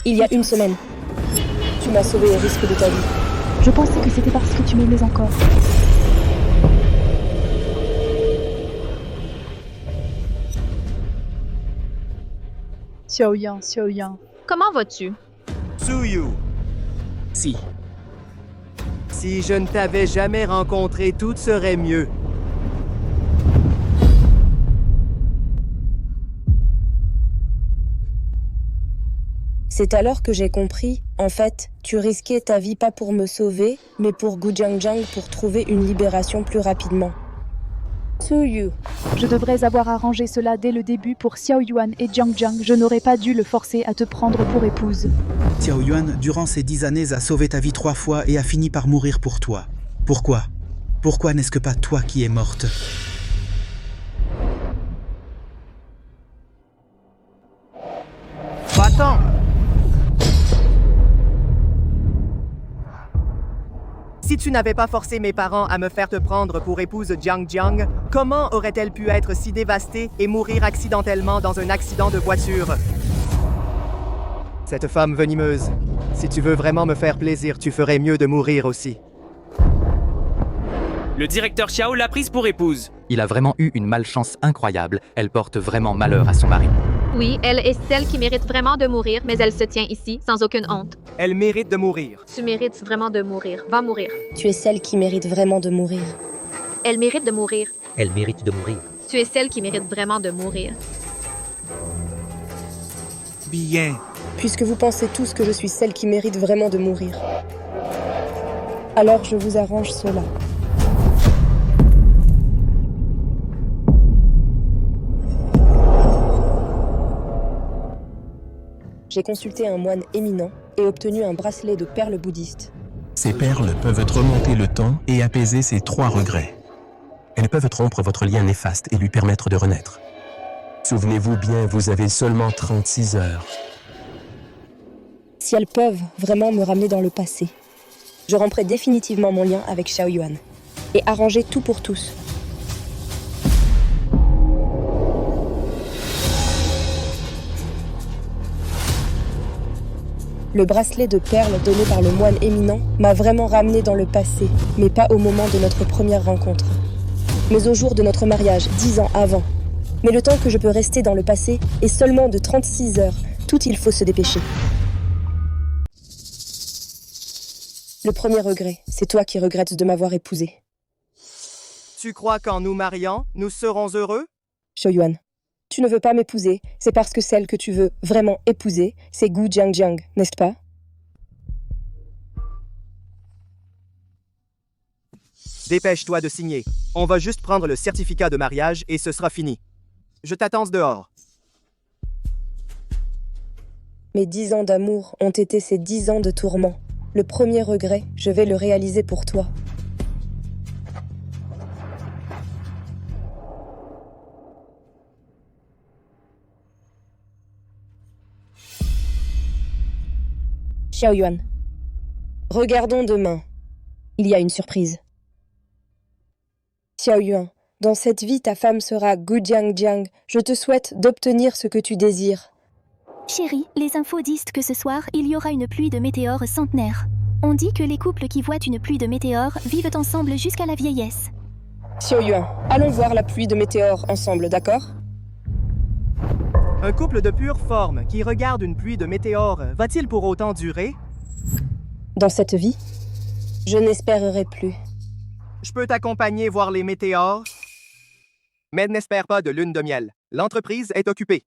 Il y a une semaine. Tu m'as sauvé au risque de ta vie. Je pensais que c'était parce que tu m'aimais encore. Xiaoyan. Comment vas-tu? Tsuyu, Si. si je ne t'avais jamais rencontré, tout serait mieux. C'est alors que j'ai compris, en fait, tu risquais ta vie pas pour me sauver, mais pour Gu Jianjiang pour trouver une libération plus rapidement. Tsuyu. Je devrais avoir arrangé cela dès le début pour Xiao Yuan et Jiang Jiang. Je n'aurais pas dû le forcer à te prendre pour épouse. Xiao Yuan, durant ces 10 années, a sauvé ta vie 3 fois et a fini par mourir pour toi. Pourquoi? Pourquoi n'est-ce que pas toi qui es morte? Va-t'en! Si tu n'avais pas forcé mes parents à me faire te prendre pour épouse Jiang Jiang, comment aurait-elle pu être si dévastée et mourir accidentellement dans un accident de voiture? Cette femme venimeuse, si tu veux vraiment me faire plaisir, tu ferais mieux de mourir aussi. Le directeur Xiao l'a prise pour épouse. Il a vraiment eu une malchance incroyable. Elle porte vraiment malheur à son mari. Oui, elle est celle qui mérite vraiment de mourir, mais elle se tient ici, sans aucune honte. Elle mérite de mourir. Tu mérites vraiment de mourir. Va mourir. Tu es celle qui mérite vraiment de mourir. Elle mérite de mourir. Elle mérite de mourir. Tu es celle qui mérite vraiment de mourir. Bien. Puisque vous pensez tous que je suis celle qui mérite vraiment de mourir. Alors je vous arrange cela. J'ai consulté un moine éminent et obtenu un bracelet de perles bouddhistes. Ces perles peuvent remonter le temps et apaiser ces 3 regrets. Elles peuvent rompre votre lien néfaste et lui permettre de renaître. Souvenez-vous bien, vous avez seulement 36 heures. Si elles peuvent vraiment me ramener dans le passé, je romprai définitivement mon lien avec Xiao Yuan et arranger tout pour tous. Le bracelet de perles donné par le moine éminent m'a vraiment ramené dans le passé, mais pas au moment de notre première rencontre, mais au jour de notre mariage, 10 ans avant. Mais le temps que je peux rester dans le passé est seulement de 36 heures. Tout il faut se dépêcher. Le premier regret, c'est toi qui regrettes de m'avoir épousée. Tu crois qu'en nous mariant, nous serons heureux? Xiao Yuan, tu ne veux pas m'épouser, c'est parce que celle que tu veux vraiment épouser, c'est Gu Jianjiang, n'est-ce pas? Dépêche-toi de signer. On va juste prendre le certificat de mariage et ce sera fini. Je t'attends dehors. Mes 10 ans d'amour ont été ces 10 ans de tourments. Le premier regret, je vais le réaliser pour toi. Xiao Yuan, regardons demain. Il y a une surprise. Xiao Yuan, dans cette vie, ta femme sera Gu Jianjiang. Je te souhaite d'obtenir ce que tu désires. Chérie, les infos disent que ce soir, il y aura une pluie de météores centenaires. On dit que les couples qui voient une pluie de météores vivent ensemble jusqu'à la vieillesse. Xiao Yuan, allons voir la pluie de météores ensemble, d'accord? Un couple de pure forme qui regarde une pluie de météores, va-t-il pour autant durer? Dans cette vie, je n'espérerai plus. Je peux t'accompagner voir les météores, mais n'espère pas de lune de miel. L'entreprise est occupée.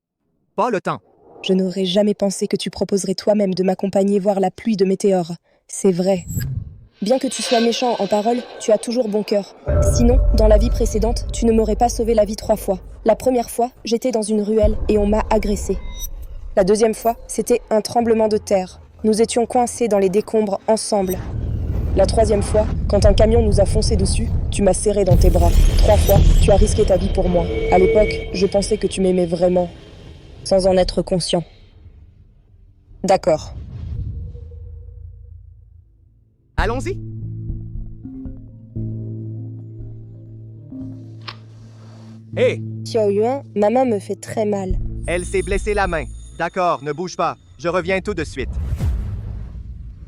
Pas le temps. Je n'aurais jamais pensé que tu proposerais toi-même de m'accompagner voir la pluie de météores. C'est vrai. Bien que tu sois méchant en parole, tu as toujours bon cœur. Sinon, dans la vie précédente, tu ne m'aurais pas sauvé la vie 3 fois. La première fois, j'étais dans une ruelle et on m'a agressé. La deuxième fois, c'était un tremblement de terre. Nous étions coincés dans les décombres ensemble. La troisième fois, quand un camion nous a foncé dessus, tu m'as serré dans tes bras. 3 fois, tu as risqué ta vie pour moi. À l'époque, je pensais que tu m'aimais vraiment, sans en être conscient. D'accord. Allons-y. Hé! Xiao Yuan, ma main me fait très mal. Elle s'est blessée la main. D'accord, ne bouge pas. Je reviens tout de suite.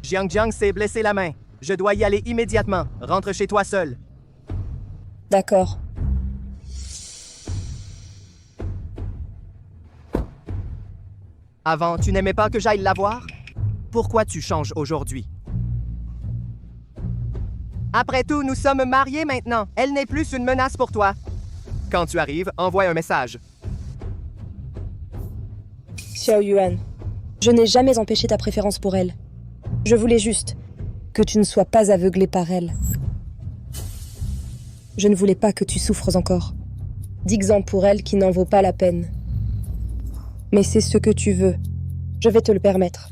Jiang Jiang s'est blessé la main. Je dois y aller immédiatement. Rentre chez toi seul. D'accord. Avant, tu n'aimais pas que j'aille la voir? Pourquoi tu changes aujourd'hui? Après tout, nous sommes mariés maintenant. Elle n'est plus une menace pour toi. Quand tu arrives, envoie un message. Xiao Yuan, je n'ai jamais empêché ta préférence pour elle. Je voulais juste que tu ne sois pas aveuglé par elle. Je ne voulais pas que tu souffres encore. Dis-en pour elle qui n'en vaut pas la peine. Mais c'est ce que tu veux. Je vais te le permettre.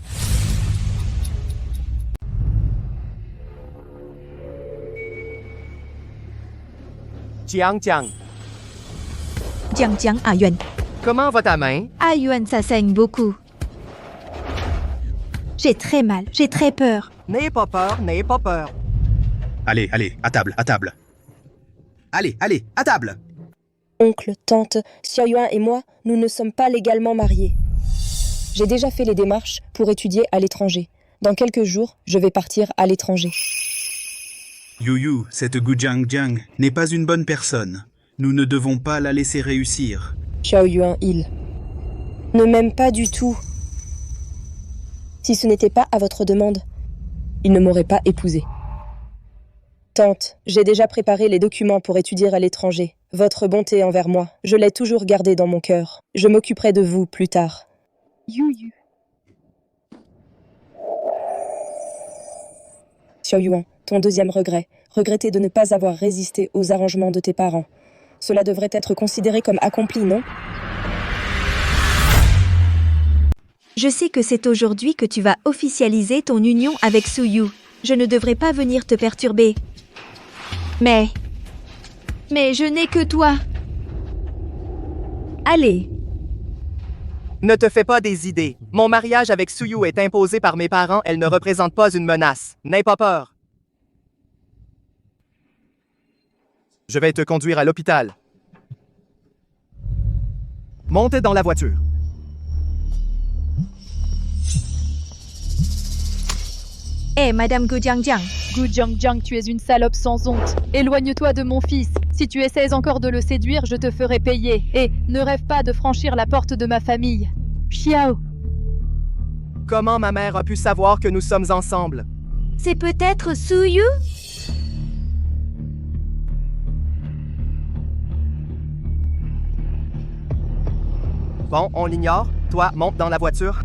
Jiang Jiang, Jiang Jiang à Yuan. comment va ta main? À Yuan, ça saigne beaucoup. J'ai très mal, j'ai très peur. N'aie pas peur, n'aie pas peur. Allez, allez, à table, à table. Allez, allez, à table. Oncle, tante, Xiao Yuan et moi, nous ne sommes pas légalement mariés. J'ai déjà fait les démarches pour étudier à l'étranger. Dans quelques jours, je vais partir à l'étranger. Yu, cette Gu Jiang n'est pas une bonne personne. Nous ne devons pas la laisser réussir. Xiao Yuan, il ne m'aime pas du tout. Si ce n'était pas à votre demande, il ne m'aurait pas épousée. Tante, j'ai déjà préparé les documents pour étudier à l'étranger. Votre bonté envers moi, je l'ai toujours gardée dans mon cœur. Je m'occuperai de vous plus tard. Yu. Xiao Yuan, ton deuxième regret. Regretter de ne pas avoir résisté aux arrangements de tes parents. Cela devrait être considéré comme accompli, non? Je sais que c'est aujourd'hui que tu vas officialiser ton union avec Suyu. Je ne devrais pas venir te perturber. Mais je n'ai que toi. Allez. Ne te fais pas des idées. Mon mariage avec Suyu est imposé par mes parents. Elle ne représente pas une menace. N'aie pas peur. Je vais te conduire à l'hôpital. Monte dans la voiture. Hé, Madame Gu Jiang. Gu Jiang, tu es une salope sans honte. Éloigne-toi de mon fils. Si tu essaies encore de le séduire, je te ferai payer. Et ne rêve pas de franchir la porte de ma famille. Xiao. Comment ma mère a pu savoir que nous sommes ensemble? C'est peut-être Suyu? Bon, on l'ignore. Toi, monte dans la voiture.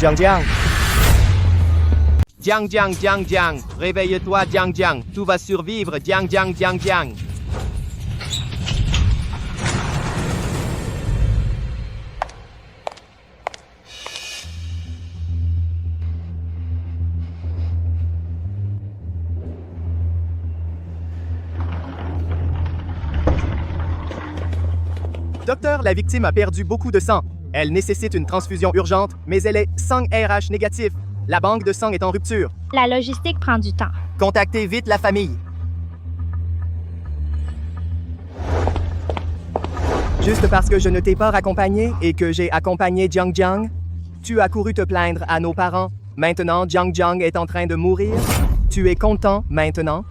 Jiang Jiang. Réveille-toi, Jiang. Tu vas survivre, Jiang. Docteur, la victime a perdu beaucoup de sang. Elle nécessite une transfusion urgente, mais elle est sang RH négatif. La banque de sang est en rupture. La logistique prend du temps. Contactez vite la famille. Juste parce que je ne t'ai pas raccompagné et que j'ai accompagné Jiang, tu as couru te plaindre à nos parents. Maintenant, Jiang est en train de mourir. Tu es content maintenant?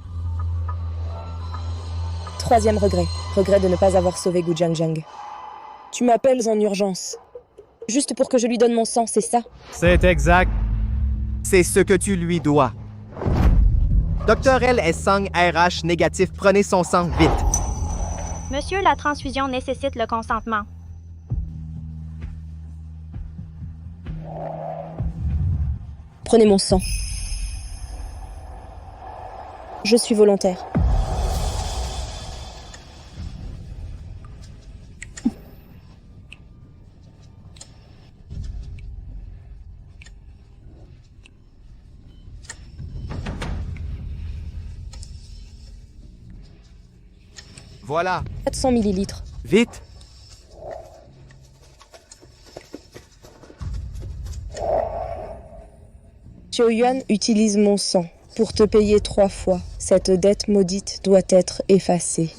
Troisième regret. Regret de ne pas avoir sauvé Gu Jiang. Tu m'appelles en urgence. Juste pour que je lui donne mon sang, c'est ça? C'est exact. C'est ce que tu lui dois. Docteur L est sang RH négatif. Prenez son sang, vite. Monsieur, la transfusion nécessite le consentement. Prenez mon sang. Je suis volontaire. Voilà. 400 millilitres. Vite. Xiao Yuan utilise mon sang pour te payer 3 fois. Cette dette maudite doit être effacée.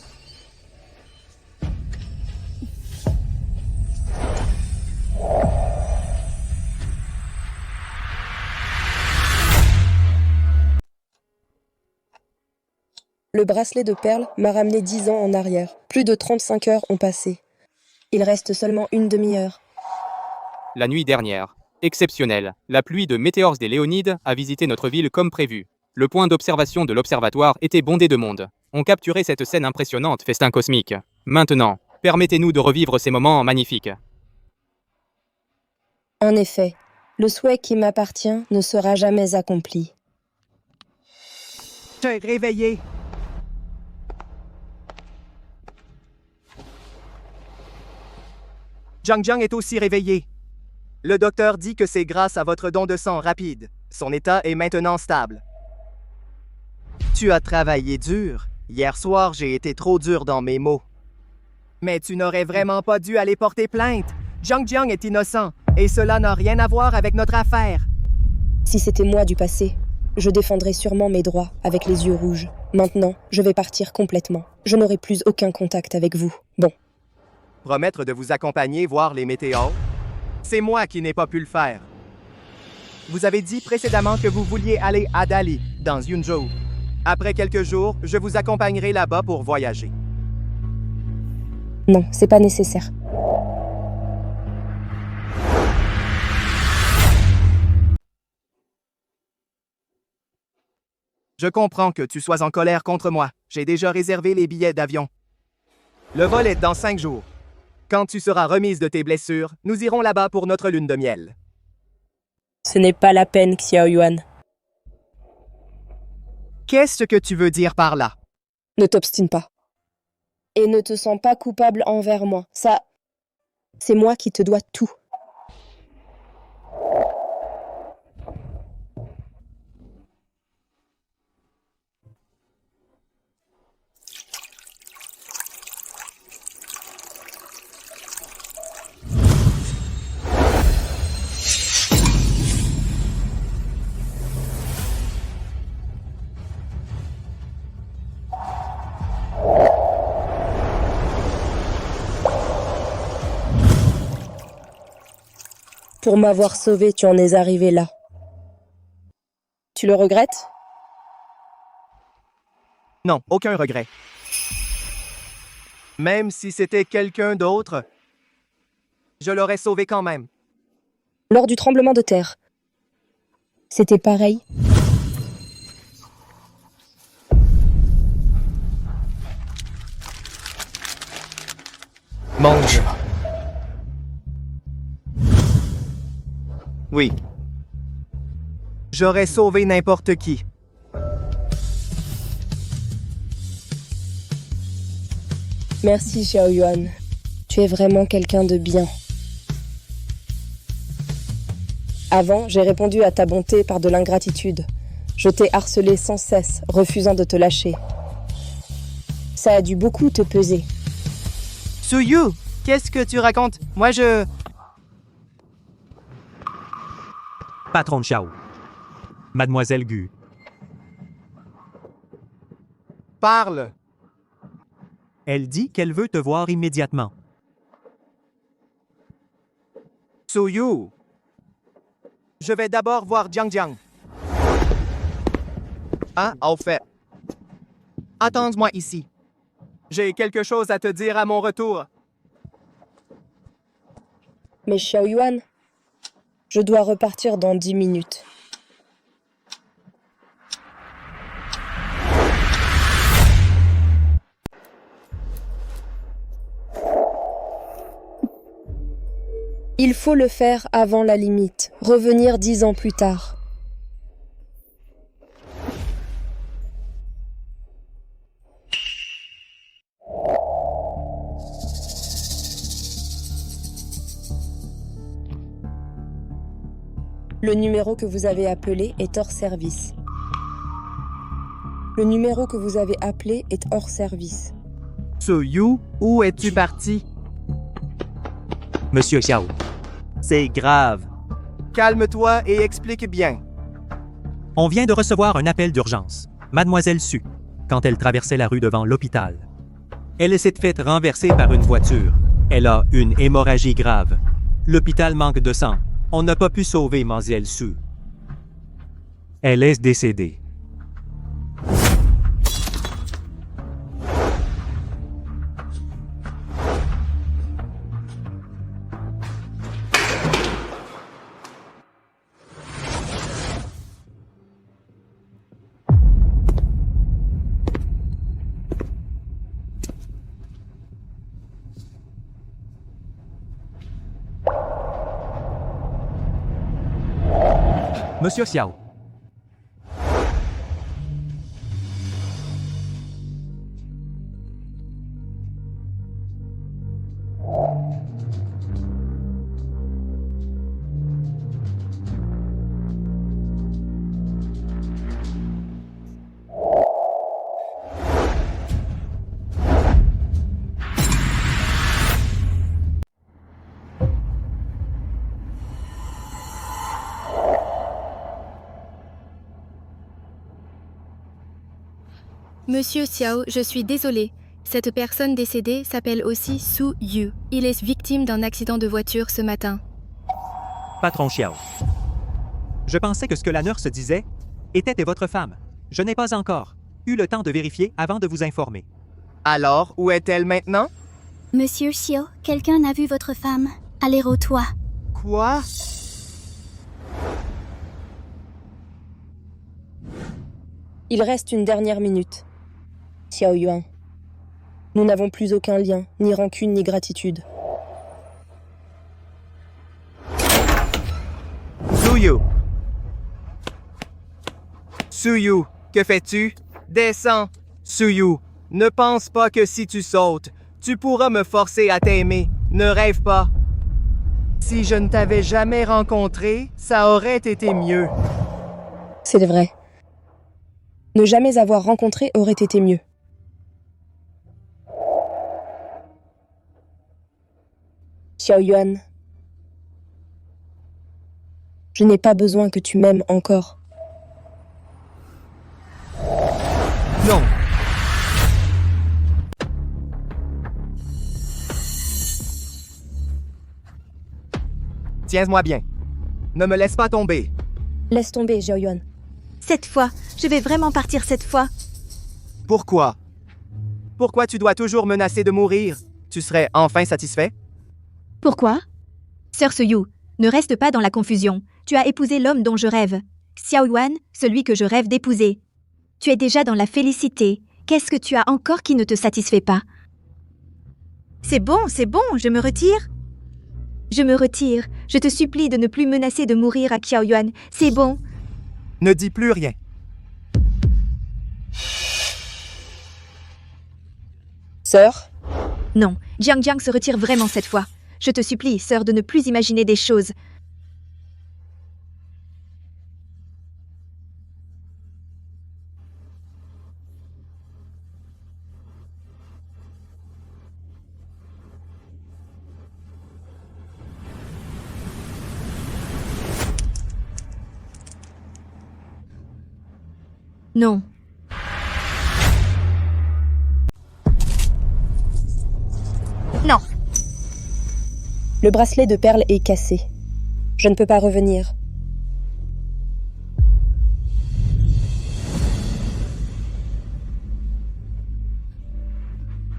Le bracelet de perles m'a ramené 10 ans en arrière. Plus de 35 heures ont passé. Il reste seulement une demi-heure. La nuit dernière. Exceptionnelle. La pluie de météores des Léonides a visité notre ville comme prévu. Le point d'observation de l'observatoire était bondé de monde. On capturait cette scène impressionnante, festin cosmique. Maintenant, permettez-nous de revivre ces moments magnifiques. En effet, le souhait qui m'appartient ne sera jamais accompli. T'es réveillé. Jiang Jiang est aussi réveillé. Le docteur dit que c'est grâce à votre don de sang rapide. Son état est maintenant stable. Tu as travaillé dur. Hier soir, j'ai été trop dur dans mes mots. Mais tu n'aurais vraiment pas dû aller porter plainte. Jiang Jiang est innocent, et cela n'a rien à voir avec notre affaire. Si c'était moi du passé, je défendrais sûrement mes droits avec les yeux rouges. Maintenant, je vais partir complètement. Je n'aurai plus aucun contact avec vous. Bon. Promettre de vous accompagner voir les météores? C'est moi qui n'ai pas pu le faire. Vous avez dit précédemment que vous vouliez aller à Dali, dans Yunzhou. Après quelques jours, je vous accompagnerai là-bas pour voyager. Non, c'est pas nécessaire. Je comprends que tu sois en colère contre moi. J'ai déjà réservé les billets d'avion. Le vol est dans 5 jours. Quand tu seras remise de tes blessures, nous irons là-bas pour notre lune de miel. Ce n'est pas la peine, Xiao Yuan. Qu'est-ce que tu veux dire par là? Ne t'obstine pas. Et ne te sens pas coupable envers moi. Ça, c'est moi qui te dois tout. Pour m'avoir sauvé, tu en es arrivé là. Tu le regrettes? Non, aucun regret. Même si c'était quelqu'un d'autre, je l'aurais sauvé quand même. Lors du tremblement de terre, c'était pareil? Mange. Oui. J'aurais sauvé n'importe qui. Merci, Xiao Yuan. Tu es vraiment quelqu'un de bien. Avant, j'ai répondu à ta bonté par de l'ingratitude. Je t'ai harcelé sans cesse, refusant de te lâcher. Ça a dû beaucoup te peser. Suyu, qu'est-ce que tu racontes? Moi, je... Patron Xiao. Mademoiselle Gu. Parle. Elle dit qu'elle veut te voir immédiatement. Suyu. Je vais d'abord voir Jiang Jiang. Ah, au fait. Attends-moi ici. J'ai quelque chose à te dire à mon retour. Mais Xiao Yuan, je dois repartir dans 10 minutes. Il faut le faire avant la limite, revenir 10 ans plus tard. Le numéro que vous avez appelé est hors service. Le numéro que vous avez appelé est hors service. Suyu, où es-tu parti? Monsieur Xiao. C'est grave. Calme-toi et explique bien. On vient de recevoir un appel d'urgence. Mademoiselle Su, quand elle traversait la rue devant l'hôpital. Elle s'est faite renverser par une voiture. Elle a une hémorragie grave. L'hôpital manque de sang. On n'a pas pu sauver Mademoiselle Su. Elle est décédée. Monsieur Xiao. Monsieur Xiao, je suis désolée. Cette personne décédée s'appelle aussi Su Yu. Il est victime d'un accident de voiture ce matin. Patron Xiao. Je pensais que ce que la nurse disait était votre femme. Je n'ai pas encore eu le temps de vérifier avant de vous informer. Alors, où est-elle maintenant? Monsieur Xiao, quelqu'un a vu votre femme. Allez au toit. Quoi? Il reste une dernière minute. Xiao Yuan. Nous n'avons plus aucun lien, ni rancune, ni gratitude. Suyu. Suyu, que fais-tu? Descends. Suyu, ne pense pas que si tu sautes, tu pourras me forcer à t'aimer. Ne rêve pas. Si je ne t'avais jamais rencontré, ça aurait été mieux. C'est vrai. Ne jamais avoir rencontré aurait été mieux. Xiao Yuan. Je n'ai pas besoin que tu m'aimes encore. Non. Tiens-moi bien. Ne me laisse pas tomber. Laisse tomber, Xiao Yuan. Cette fois, je vais vraiment partir cette fois. Pourquoi? Pourquoi tu dois toujours menacer de mourir? Tu serais enfin satisfait? Pourquoi? Sœur Suyu, ne reste pas dans la confusion. Tu as épousé l'homme dont je rêve. Xiao Yuan, celui que je rêve d'épouser. Tu es déjà dans la félicité. Qu'est-ce que tu as encore qui ne te satisfait pas? C'est bon, je me retire. Je me retire. Je te supplie de ne plus menacer de mourir à Xiao Yuan. C'est bon. Ne dis plus rien. Sœur? Non, Jiang Jiang se retire vraiment cette fois. Je te supplie, sœur, de ne plus imaginer des choses. Non. Non. Le bracelet de perles est cassé. Je ne peux pas revenir.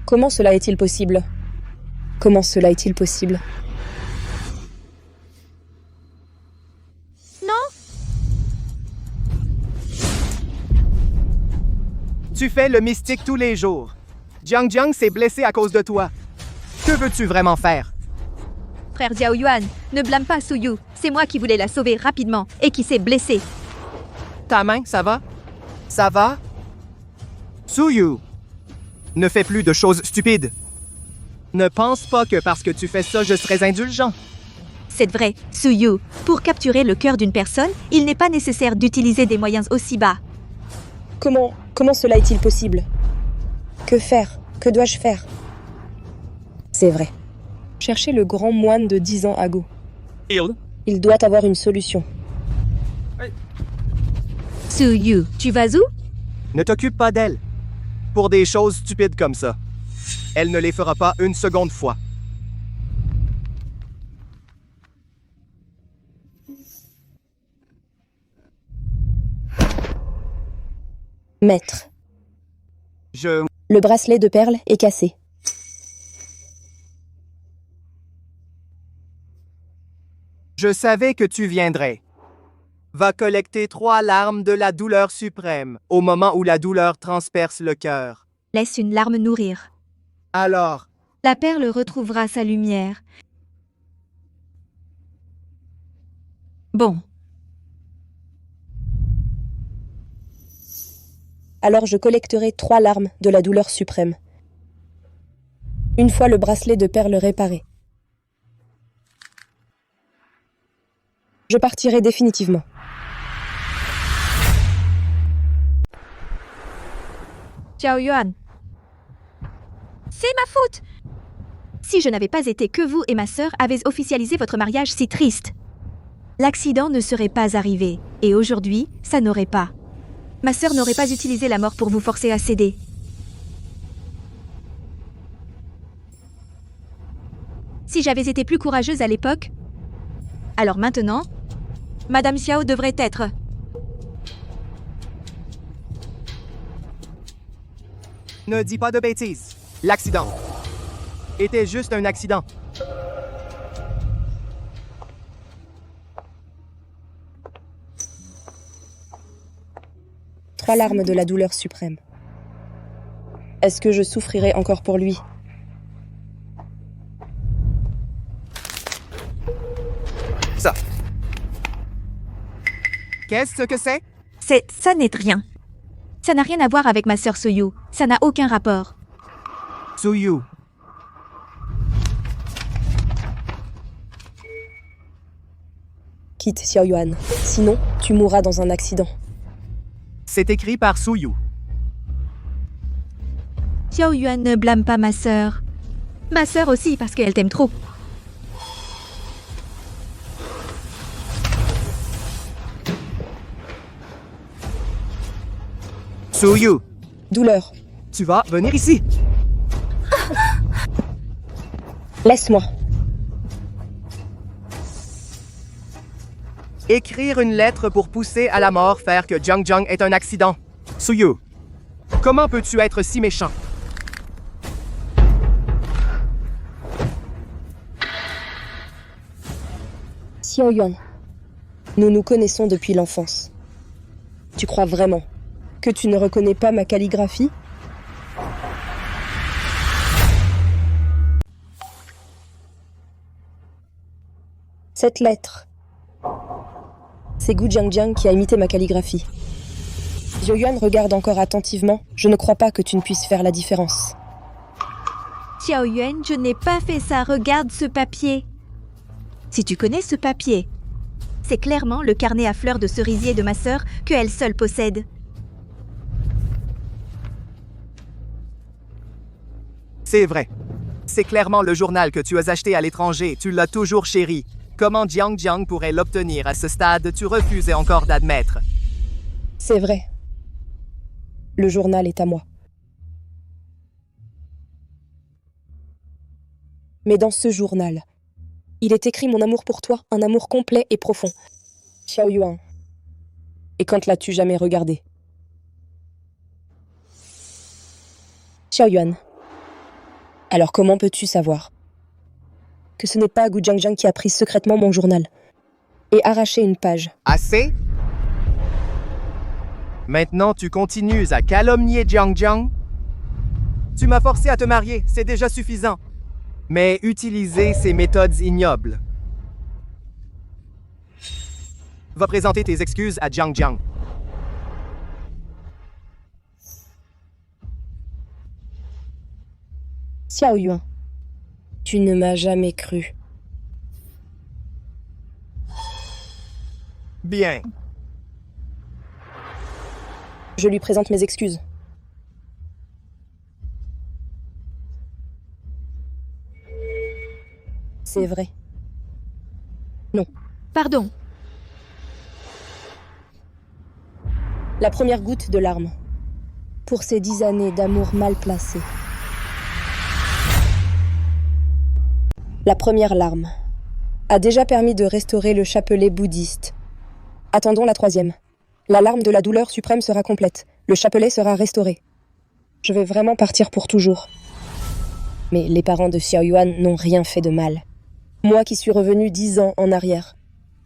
Comment cela est-il possible? Comment cela est-il possible? Tu fais le mystique tous les jours. Jiang Jiang s'est blessé à cause de toi. Que veux-tu vraiment faire? Frère Xiao Yuan, ne blâme pas Suyu. C'est moi qui voulais la sauver rapidement et qui s'est blessée. Ta main, ça va? Ça va? Suyu, ne fais plus de choses stupides. Ne pense pas que parce que tu fais ça, je serais indulgent. C'est vrai, Suyu. Pour capturer le cœur d'une personne, il n'est pas nécessaire d'utiliser des moyens aussi bas. Comment cela est-il possible? Que faire? Que dois-je faire? C'est vrai. Cherchez le grand moine de 10 ans à Go. Il doit avoir une solution. Su-Yu, tu vas où? Ne t'occupe pas d'elle. Pour des choses stupides comme ça. Elle ne les fera pas une seconde fois. Maître. Le bracelet de perles est cassé. Je savais que tu viendrais. Va collecter 3 larmes de la douleur suprême, au moment où la douleur transperce le cœur. Laisse une larme nourrir. Alors, La perle retrouvera sa lumière. Bon, Alors je collecterai 3 larmes de la douleur suprême. Une fois le bracelet de perles réparé. Je partirai définitivement. Xiao Yuan. C'est ma faute! Si je n'avais pas été que vous et ma sœur avez officialisé votre mariage si triste. L'accident ne serait pas arrivé, et aujourd'hui, ça n'aurait pas. Ma sœur n'aurait pas utilisé la mort pour vous forcer à céder. Si j'avais été plus courageuse à l'époque, alors maintenant, Madame Xiao devrait être... ne dis pas de bêtises. L'accident était juste un accident. Trois larmes de la douleur suprême. Est-ce que je souffrirai encore pour lui? Ça. Qu'est-ce que c'est? Ça n'est rien. Ça n'a rien à voir avec ma sœur Su-Yu. Ça n'a aucun rapport. Su-Yu. Quitte Xiao Yuan. Sinon, tu mourras dans un accident. C'est écrit par Su-Yu. Xiao Yuan ne blâme pas ma sœur. Ma sœur aussi, parce qu'elle t'aime trop. Su-Yu. Douleur. Tu vas venir ici. Laisse-moi. Écrire une lettre pour pousser à la mort faire que Jiang Jiang est un accident. Su-Yu. Comment peux-tu être si méchant? Xiao Yuan. Nous nous connaissons depuis l'enfance. Tu crois vraiment que tu ne reconnais pas ma calligraphie? Cette lettre, c'est Gu Jiangjiang qui a imité ma calligraphie. Xiao Yuan regarde encore attentivement. Je ne crois pas que tu ne puisses faire la différence. Xiao Yuan, je n'ai pas fait ça. Regarde ce papier. Si tu connais ce papier, c'est clairement le carnet à fleurs de cerisier de ma sœur que elle seule possède. C'est vrai. C'est clairement le journal que tu as acheté à l'étranger. Tu l'as toujours chéri. Comment Jiang Jiang pourrait l'obtenir à ce stade? Tu refusais encore d'admettre. C'est vrai. Le journal est à moi. Mais dans ce journal, il est écrit mon amour pour toi, un amour complet et profond. Xiao Yuan. Et quand l'as-tu jamais regardé? Xiao Yuan. Alors comment peux-tu savoir que ce n'est pas Gu Jiangjiang qui a pris secrètement mon journal et arraché une page? Assez? Maintenant, tu continues à calomnier Jiang Jiang? Tu m'as forcé à te marier, c'est déjà suffisant. Mais utiliser ces méthodes ignobles. Va présenter tes excuses à Jiang Jiang. Xiao Yuan, tu ne m'as jamais cru. Bien. Je lui présente mes excuses. C'est vrai. Non. Pardon. La première goutte de larmes. Pour ces 10 années d'amour mal placé. La première larme a déjà permis de restaurer le chapelet bouddhiste. Attendons la troisième. La larme de la douleur suprême sera complète. Le chapelet sera restauré. Je vais vraiment partir pour toujours. Mais les parents de Xiao Yuan n'ont rien fait de mal. Moi qui suis revenue 10 ans en arrière,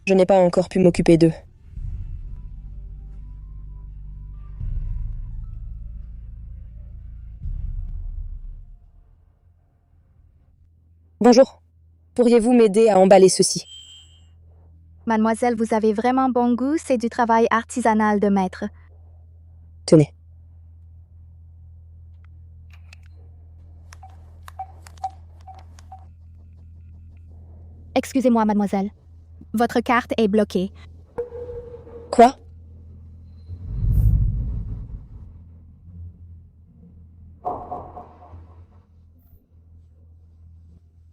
je n'ai pas encore pu m'occuper d'eux. Bonjour. Pourriez-vous m'aider à emballer ceci? Mademoiselle, vous avez vraiment bon goût, c'est du travail artisanal de maître. Tenez. Excusez-moi, mademoiselle. Votre carte est bloquée. Quoi?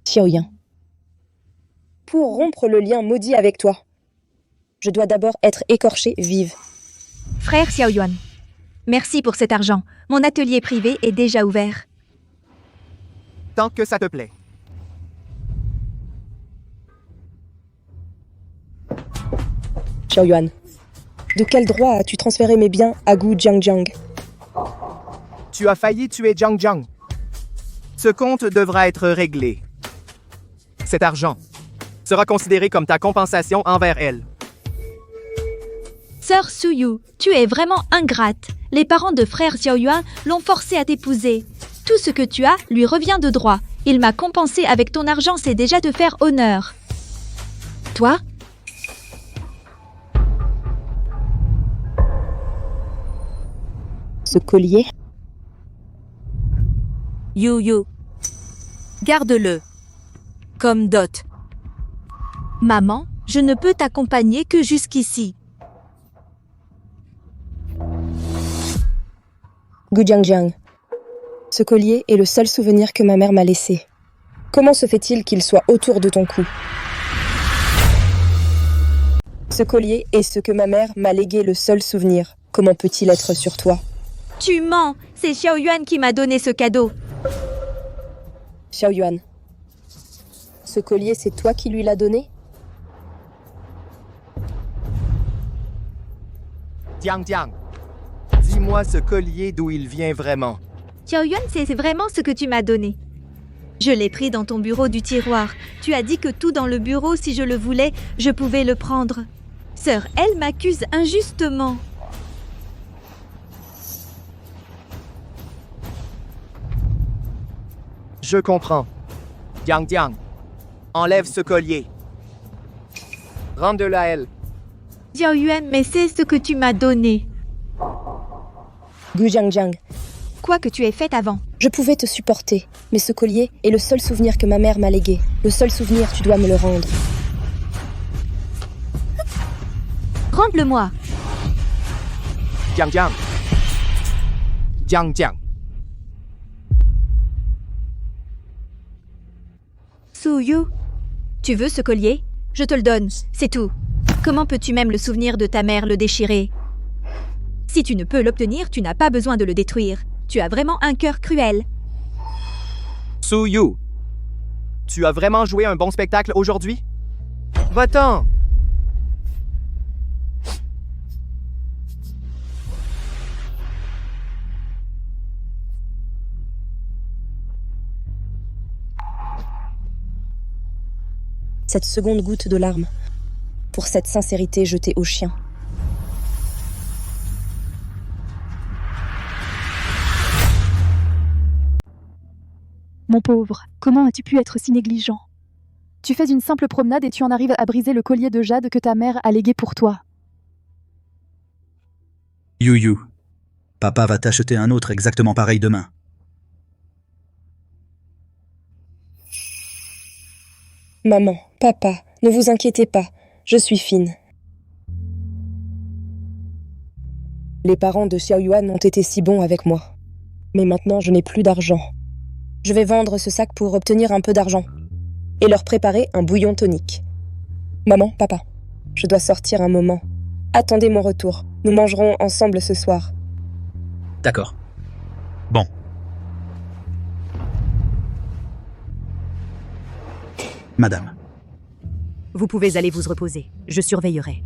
Xiaoyan. Pour rompre le lien maudit avec toi, je dois d'abord être écorchée vive. Frère Xiao Yuan, merci pour cet argent. Mon atelier privé est déjà ouvert. Tant que ça te plaît. Xiao Yuan, de quel droit as-tu transféré mes biens à Gu Jiangjiang? Tu as failli tuer Jiang Jiang. Ce compte devra être réglé. Cet argent sera considéré comme ta compensation envers elle. Sœur Suyu, tu es vraiment ingrate. Les parents de frère Xiao Yuan l'ont forcé à t'épouser. Tout ce que tu as lui revient de droit. Il m'a compensé avec ton argent, c'est déjà te faire honneur. Toi? Ce collier? Yu, garde-le. Comme dot. Maman, je ne peux t'accompagner que jusqu'ici. Gu Jiangjiang. Ce collier est le seul souvenir que ma mère m'a laissé. Comment se fait-il qu'il soit autour de ton cou? Ce collier est ce que ma mère m'a légué, le seul souvenir. Comment peut-il être sur toi? Tu mens, c'est Xiao Yuan qui m'a donné ce cadeau. Xiao Yuan. Ce collier, c'est toi qui lui l'as donné? Jiang Jiang, dis-moi ce collier d'où il vient vraiment. Xiao Yuan, c'est vraiment ce que tu m'as donné. Je l'ai pris dans ton bureau du tiroir. Tu as dit que tout dans le bureau, si je le voulais, je pouvais le prendre. Sœur, elle m'accuse injustement. Je comprends. Jiang Jiang, enlève ce collier. Rends-le à elle. Xiao Yuan, mais c'est ce que tu m'as donné. Gu Jiangjiang. Quoi que tu aies fait avant. Je pouvais te supporter, mais ce collier est le seul souvenir que ma mère m'a légué. Le seul souvenir, tu dois me le rendre. Rende-le-moi. Jiang Jiang. Jiang Jiang. Suyu, tu veux ce collier? Je te le donne, c'est tout. Comment peux-tu même le souvenir de ta mère le déchirer? Si tu ne peux l'obtenir, tu n'as pas besoin de le détruire. Tu as vraiment un cœur cruel. Suyu, tu as vraiment joué un bon spectacle aujourd'hui? Va-t'en! Cette seconde goutte de larmes. Pour cette sincérité jetée au chien. Mon pauvre, comment as-tu pu être si négligent? Tu fais une simple promenade et tu en arrives à briser le collier de jade que ta mère a légué pour toi. Yu, papa va t'acheter un autre exactement pareil demain. Maman, papa, ne vous inquiétez pas, je suis fine. Les parents de Xiao Yuan ont été si bons avec moi. Mais maintenant, je n'ai plus d'argent. Je vais vendre ce sac pour obtenir un peu d'argent et leur préparer un bouillon tonique. Maman, papa, je dois sortir un moment. Attendez mon retour. Nous mangerons ensemble ce soir. D'accord. Bon. Madame. Vous pouvez aller vous reposer. Je surveillerai.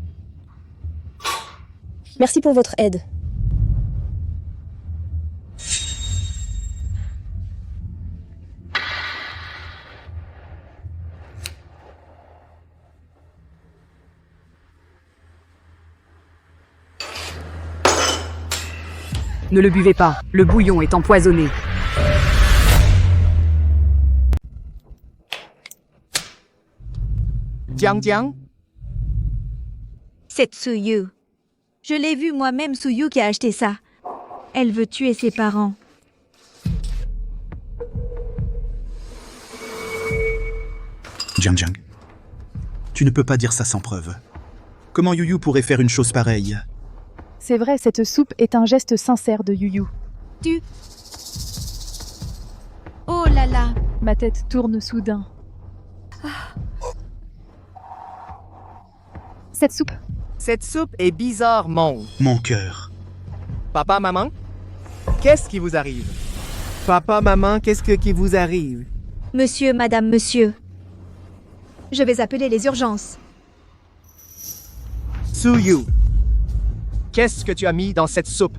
Merci pour votre aide. Ne le buvez pas. Le bouillon est empoisonné. Jiang Jiang? C'est Tsuyu. Je l'ai vu moi-même, Tsuyu qui a acheté ça. Elle veut tuer ses parents. Jiang Jiang. Tu ne peux pas dire ça sans preuve. Comment Yuyu pourrait faire une chose pareille? C'est vrai, cette soupe est un geste sincère de Yuyu. Oh là là. Ma tête tourne soudain. Cette soupe est bizarre, monde. Mon cœur. Papa, maman? Qu'est-ce qui vous arrive? Papa, maman, qu'est-ce qui vous arrive? Monsieur, madame, monsieur. Je vais appeler les urgences. Tsuyu, qu'est-ce que tu as mis dans cette soupe?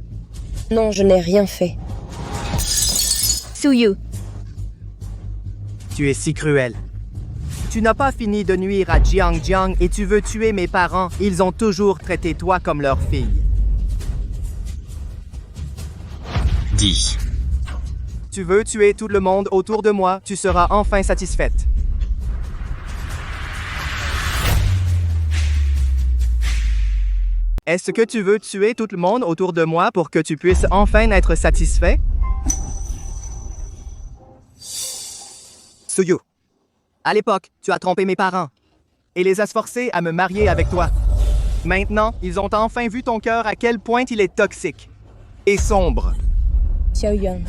Non, je n'ai rien fait. Tsuyu. Tu es si cruel. Tu n'as pas fini de nuire à Jiang Jiang et tu veux tuer mes parents. Ils ont toujours traité toi comme leur fille. Dis. Tu veux tuer tout le monde autour de moi, tu seras enfin satisfaite. Est-ce que tu veux tuer tout le monde autour de moi pour que tu puisses enfin être satisfait? Tsuyu, à l'époque, tu as trompé mes parents et les as forcés à me marier avec toi. Maintenant, ils ont enfin vu ton cœur à quel point il est toxique et sombre. Xiaoyuan,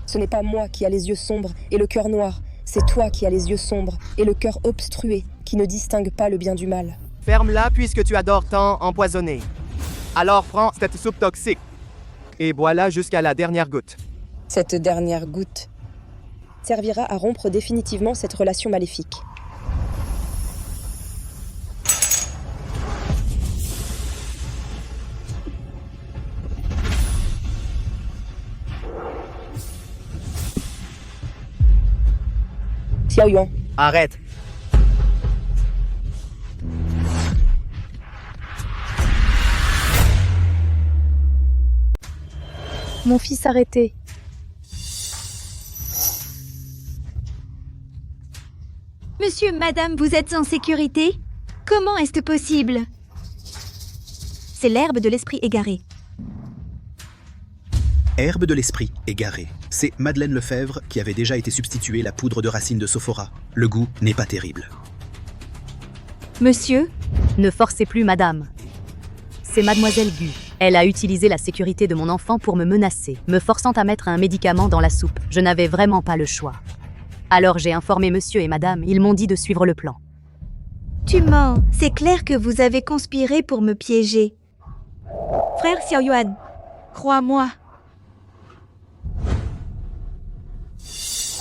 ce n'est pas moi qui a les yeux sombres et le cœur noir. C'est toi qui as les yeux sombres et le cœur obstrué, qui ne distingue pas le bien du mal. Ferme-la puisque tu adores tant empoisonner. Alors prends cette soupe toxique et bois-la jusqu'à la dernière goutte. Cette dernière goutte servira à rompre définitivement cette relation maléfique. Xiaoyuan. Arrête. Mon fils arrêté. Monsieur, madame, vous êtes en sécurité? Comment est-ce possible? C'est l'herbe de l'esprit égaré. Herbe de l'esprit égaré. C'est Madeleine Lefebvre qui avait déjà été substituée la poudre de racine de Sophora. Le goût n'est pas terrible. Monsieur? Ne forcez plus, madame. C'est Mademoiselle Gu. Elle a utilisé la sécurité de mon enfant pour me menacer, me forçant à mettre un médicament dans la soupe. Je n'avais vraiment pas le choix. Alors j'ai informé monsieur et madame, ils m'ont dit de suivre le plan. Tu mens. C'est clair que vous avez conspiré pour me piéger. Frère Xiaoyuan, crois-moi.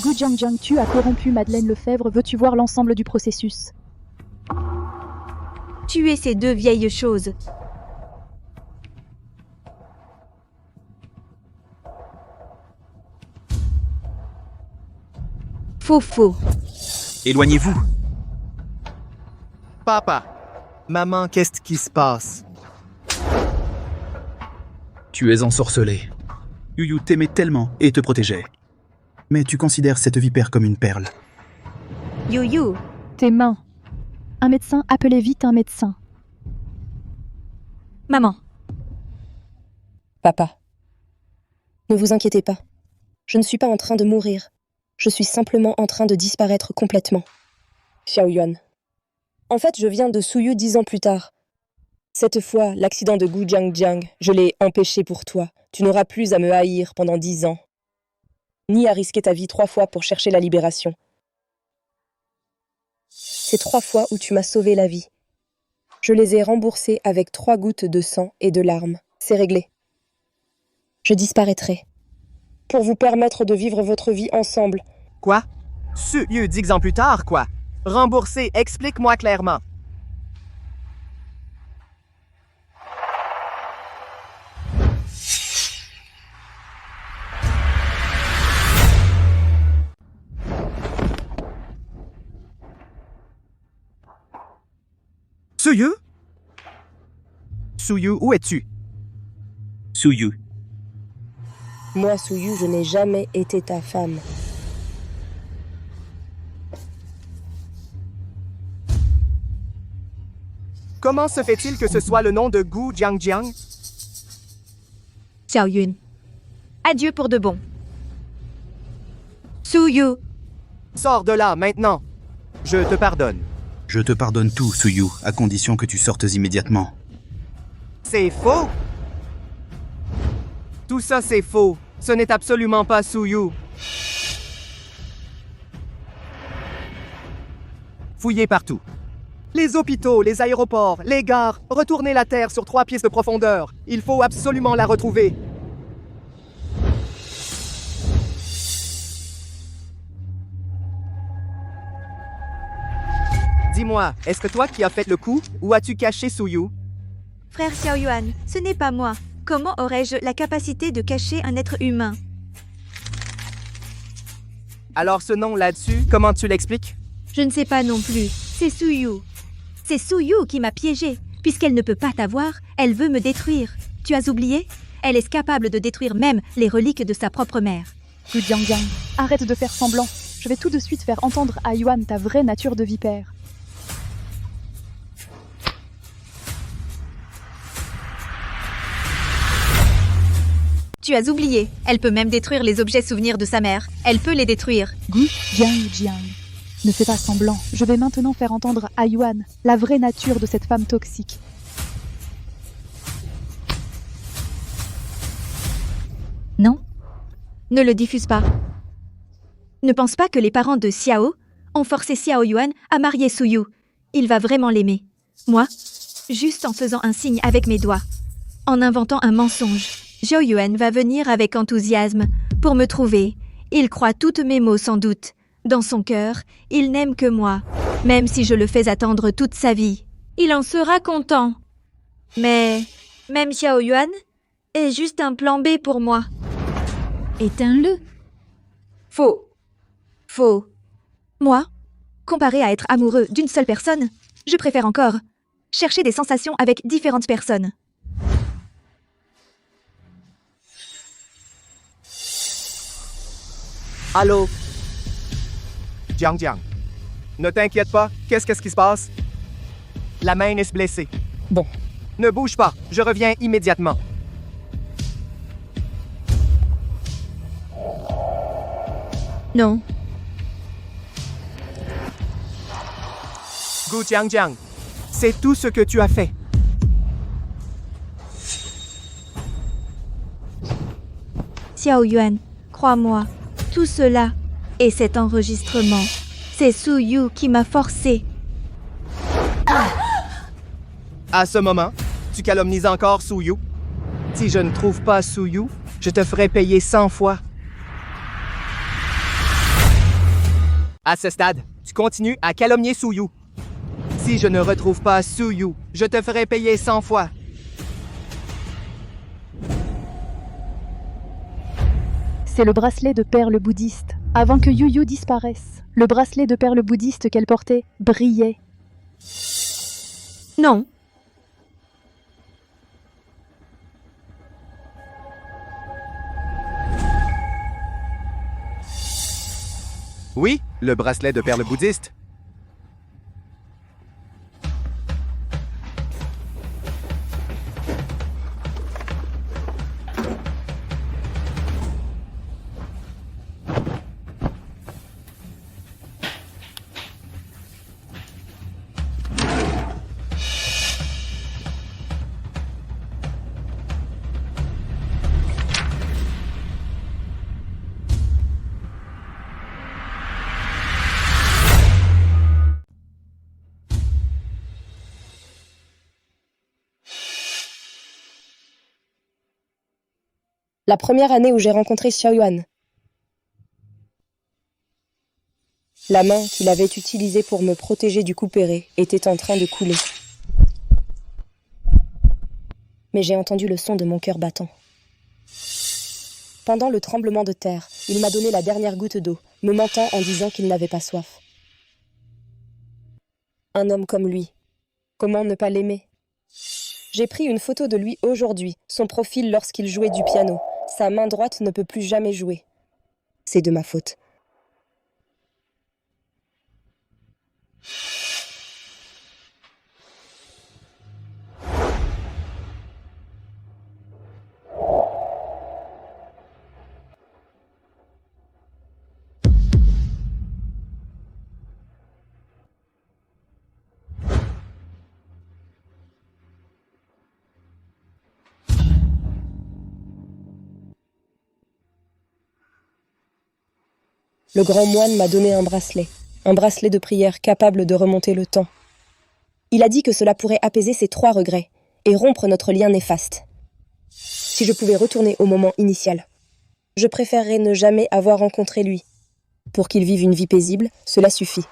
Gu Jiangjiang, tu as corrompu Madeleine Lefebvre. Veux-tu voir l'ensemble du processus? Tuez ces deux vieilles choses. Faux. Éloignez-vous. Papa, maman, qu'est-ce qui se passe? Tu es ensorcelé. Yuyu t'aimait tellement et te protégeait. Mais tu considères cette vipère comme une perle. Yuyu. Tes mains. Un médecin, appelez vite un médecin. Maman. Papa. Ne vous inquiétez pas. Je ne suis pas en train de mourir. Je suis simplement en train de disparaître complètement. Xiaoyuan. En fait, je viens de Tsuyu 10 ans plus tard. Cette fois, l'accident de Gu Jiangjiang, je l'ai empêché pour toi. Tu n'auras plus à me haïr pendant 10 ans. Ni à risquer ta vie 3 fois pour chercher la libération. C'est 3 fois où tu m'as sauvé la vie. Je les ai remboursés avec 3 gouttes de sang et de larmes. C'est réglé. Je disparaîtrai. Pour vous permettre de vivre votre vie ensemble. Quoi? Su-Yu 10 ans plus tard, quoi? Remboursé, explique-moi clairement. Su-Yu? Su-Yu, où es-tu? Su-Yu. Moi, Su-Yu, je n'ai jamais été ta femme. Comment se fait-il que ce soit le nom de Gu Jiangjiang? Xiaoyun. Adieu pour de bon. Su-Yu. Sors de là, maintenant. Je te pardonne. Je te pardonne tout, Su-Yu, à condition que tu sortes immédiatement. C'est faux? Tout ça, c'est faux. Ce n'est absolument pas Su-Yu. Fouillez partout. Les hôpitaux, les aéroports, les gares, retournez la Terre sur 3 pieds de profondeur. Il faut absolument la retrouver. Dis-moi, est-ce que toi qui as fait le coup ou as-tu caché Su-Yu? Frère Xiaoyuan, ce n'est pas moi. Comment aurais-je la capacité de cacher un être humain? Alors ce nom là-dessus, comment tu l'expliques? Je ne sais pas non plus. C'est Su-Yu. C'est Su-Yu qui m'a piégée. Puisqu'elle ne peut pas t'avoir, elle veut me détruire. Tu as oublié? Elle est capable de détruire même les reliques de sa propre mère. Gu Jiangjiang, arrête de faire semblant. Je vais tout de suite faire entendre à Yuan ta vraie nature de vipère. Tu as oublié. Elle peut même détruire les objets souvenirs de sa mère. Elle peut les détruire. Gu Jiangjiang. Ne fais pas semblant. Je vais maintenant faire entendre à Yuan la vraie nature de cette femme toxique. Non. Ne le diffuse pas. Ne pense pas que les parents de Xiao ont forcé Xiao Yuan à marier Su-Yu. Il va vraiment l'aimer. Moi, juste en faisant un signe avec mes doigts, en inventant un mensonge, Xiao Yuan va venir avec enthousiasme pour me trouver. Il croit toutes mes mots sans doute. Dans son cœur, il n'aime que moi, même si je le fais attendre toute sa vie. Il en sera content. Mais même Xiao Yuan est juste un plan B pour moi. Éteins-le. Faux. Faux. Moi, comparé à être amoureux d'une seule personne, je préfère encore chercher des sensations avec différentes personnes. Allô? Jiang. Ne t'inquiète pas, qu'est-ce qui se passe? La main est blessée. Bon. Ne bouge pas, je reviens immédiatement. Non. Gu Jiang, c'est tout ce que tu as fait. Xiao Yuan, crois-moi, tout cela et cet enregistrement, c'est Su-Yu qui m'a forcé. À ce moment, tu calomnies encore Su-Yu. Si je ne trouve pas Su-Yu, je te ferai payer 100 fois. À ce stade, tu continues à calomnier Su-Yu. Si je ne retrouve pas Su-Yu, je te ferai payer 100 fois. C'est le bracelet de perles bouddhiste. Avant que Yu disparaisse, le bracelet de perles bouddhiste qu'elle portait brillait. Non. Oui, le bracelet de perles bouddhiste. La première année où j'ai rencontré Xiaoyuan. La main qu'il avait utilisée pour me protéger du couperet était en train de couler. Mais j'ai entendu le son de mon cœur battant. Pendant le tremblement de terre, il m'a donné la dernière goutte d'eau, me mentant en disant qu'il n'avait pas soif. Un homme comme lui, comment ne pas l'aimer? J'ai pris une photo de lui aujourd'hui, son profil lorsqu'il jouait du piano. Sa main droite ne peut plus jamais jouer. C'est de ma faute. Le grand moine m'a donné un bracelet de prière capable de remonter le temps. Il a dit que cela pourrait apaiser ses 3 regrets et rompre notre lien néfaste. Si je pouvais retourner au moment initial, je préférerais ne jamais avoir rencontré lui. Pour qu'il vive une vie paisible, cela suffit.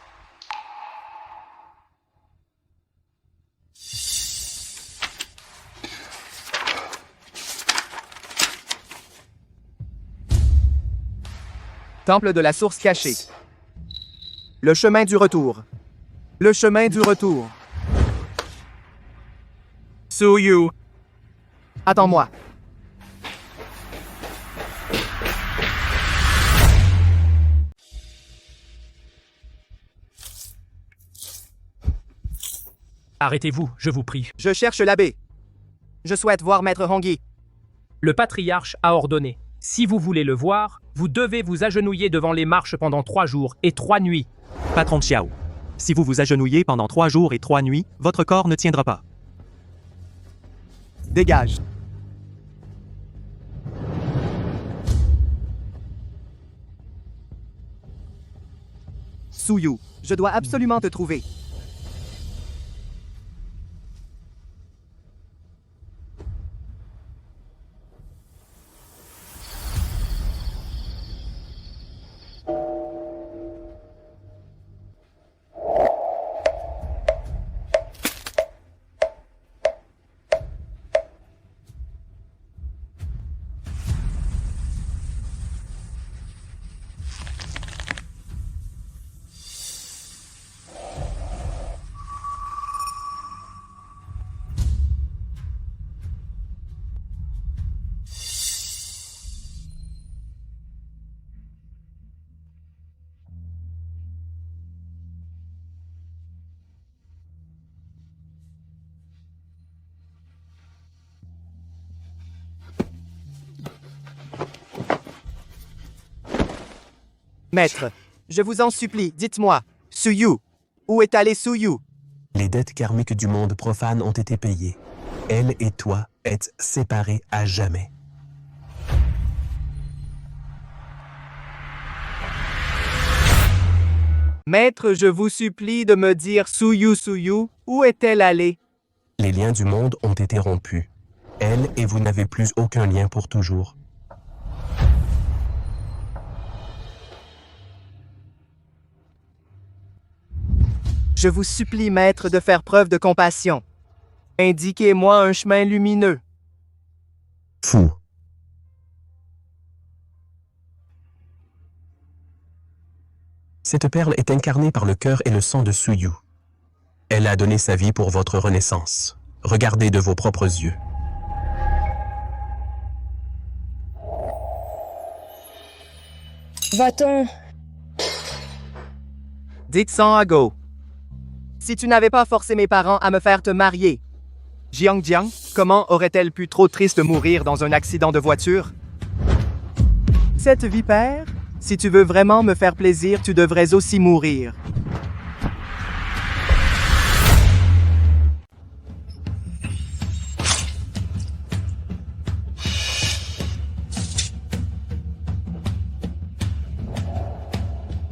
Temple de la source cachée. Le chemin du retour. Le chemin du retour. Suyu. Attends-moi. Arrêtez-vous, je vous prie. Je cherche l'abbé. Je souhaite voir Maître Hongyi. Le patriarche a ordonné. Si vous voulez le voir, vous devez vous agenouiller devant les marches pendant 3 jours et 3 nuits. Patron Xiao, si vous vous agenouillez pendant 3 jours et 3 nuits, votre corps ne tiendra pas. Dégage. Suyu, je dois absolument te trouver. Maître, je vous en supplie, dites-moi, Suyu, où est allé Suyu? Les dettes karmiques du monde profane ont été payées. Elle et toi êtes séparés à jamais. Maître, je vous supplie de me dire Suyu, où est-elle allée? Les liens du monde ont été rompus. Elle et vous n'avez plus aucun lien pour toujours. Je vous supplie, maître, de faire preuve de compassion. Indiquez-moi un chemin lumineux. Fou. Cette perle est incarnée par le cœur et le sang de Suyu. Elle a donné sa vie pour votre renaissance. Regardez de vos propres yeux. Va-t'en. Dites sans Go. Si tu n'avais pas forcé mes parents à me faire te marier, Jiang, comment aurait-elle pu trop triste mourir dans un accident de voiture? Cette vipère, si tu veux vraiment me faire plaisir, tu devrais aussi mourir.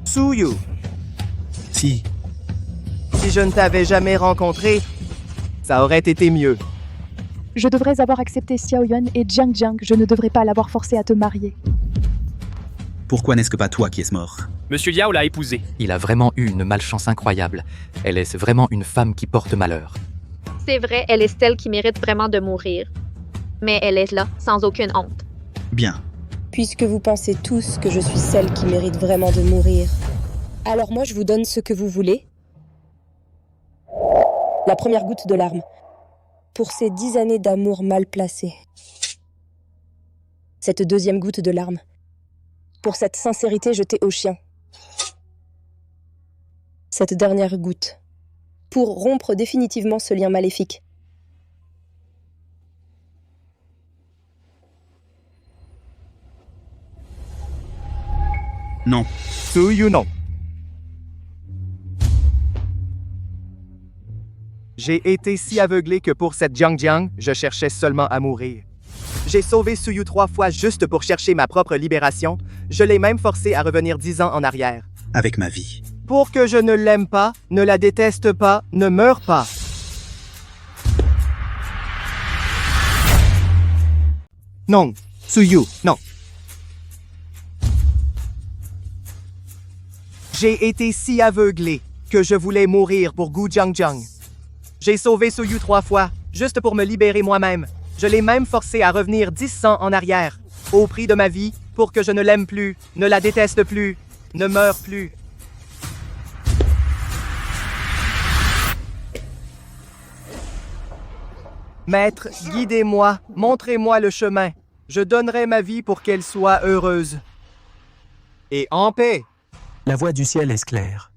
Suyu. Si je ne t'avais jamais rencontré, ça aurait été mieux. Je devrais avoir accepté Xiaoyuan et Jiang Jiang, je ne devrais pas l'avoir forcé à te marier. Pourquoi n'est-ce que pas toi qui es mort? Monsieur Liao l'a épousée. Il a vraiment eu une malchance incroyable. Elle est vraiment une femme qui porte malheur. C'est vrai, elle est celle qui mérite vraiment de mourir. Mais elle est là, sans aucune honte. Bien. Puisque vous pensez tous que je suis celle qui mérite vraiment de mourir, alors moi je vous donne ce que vous voulez. La première goutte de larmes. Pour ces 10 années d'amour mal placé. Cette deuxième goutte de larmes. Pour cette sincérité jetée au chien. Cette dernière goutte. Pour rompre définitivement ce lien maléfique. Non. Su-yu, non. J'ai été si aveuglé que pour cette Jiang Jiang, je cherchais seulement à mourir. J'ai sauvé Su-yu 3 fois juste pour chercher ma propre libération. Je l'ai même forcé à revenir 10 ans en arrière. Avec ma vie. Pour que je ne l'aime pas, ne la déteste pas, ne meure pas. Non, Su-yu, non. J'ai été si aveuglé que je voulais mourir pour Gu Jiangjiang. J'ai sauvé Su-yu 3 fois, juste pour me libérer moi-même. Je l'ai même forcé à revenir 10 ans en arrière, au prix de ma vie, pour que je ne l'aime plus, ne la déteste plus, ne meure plus. Maître, guidez-moi, montrez-moi le chemin. Je donnerai ma vie pour qu'elle soit heureuse. Et en paix. La voix du ciel est claire.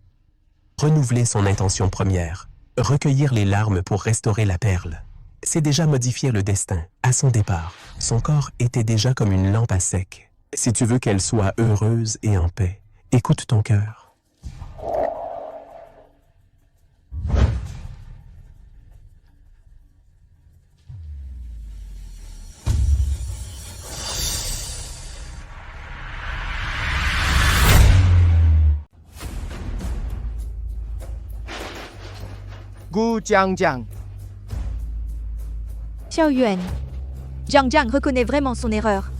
Renouveler son intention première. Recueillir les larmes pour restaurer la perle. C'est déjà modifier le destin. À son départ, son corps était déjà comme une lampe à sec. Si tu veux qu'elle soit heureuse et en paix, écoute ton cœur. Gu Jiangjiang. Xiaoyuan. Jiang Jiang reconnaît vraiment son erreur.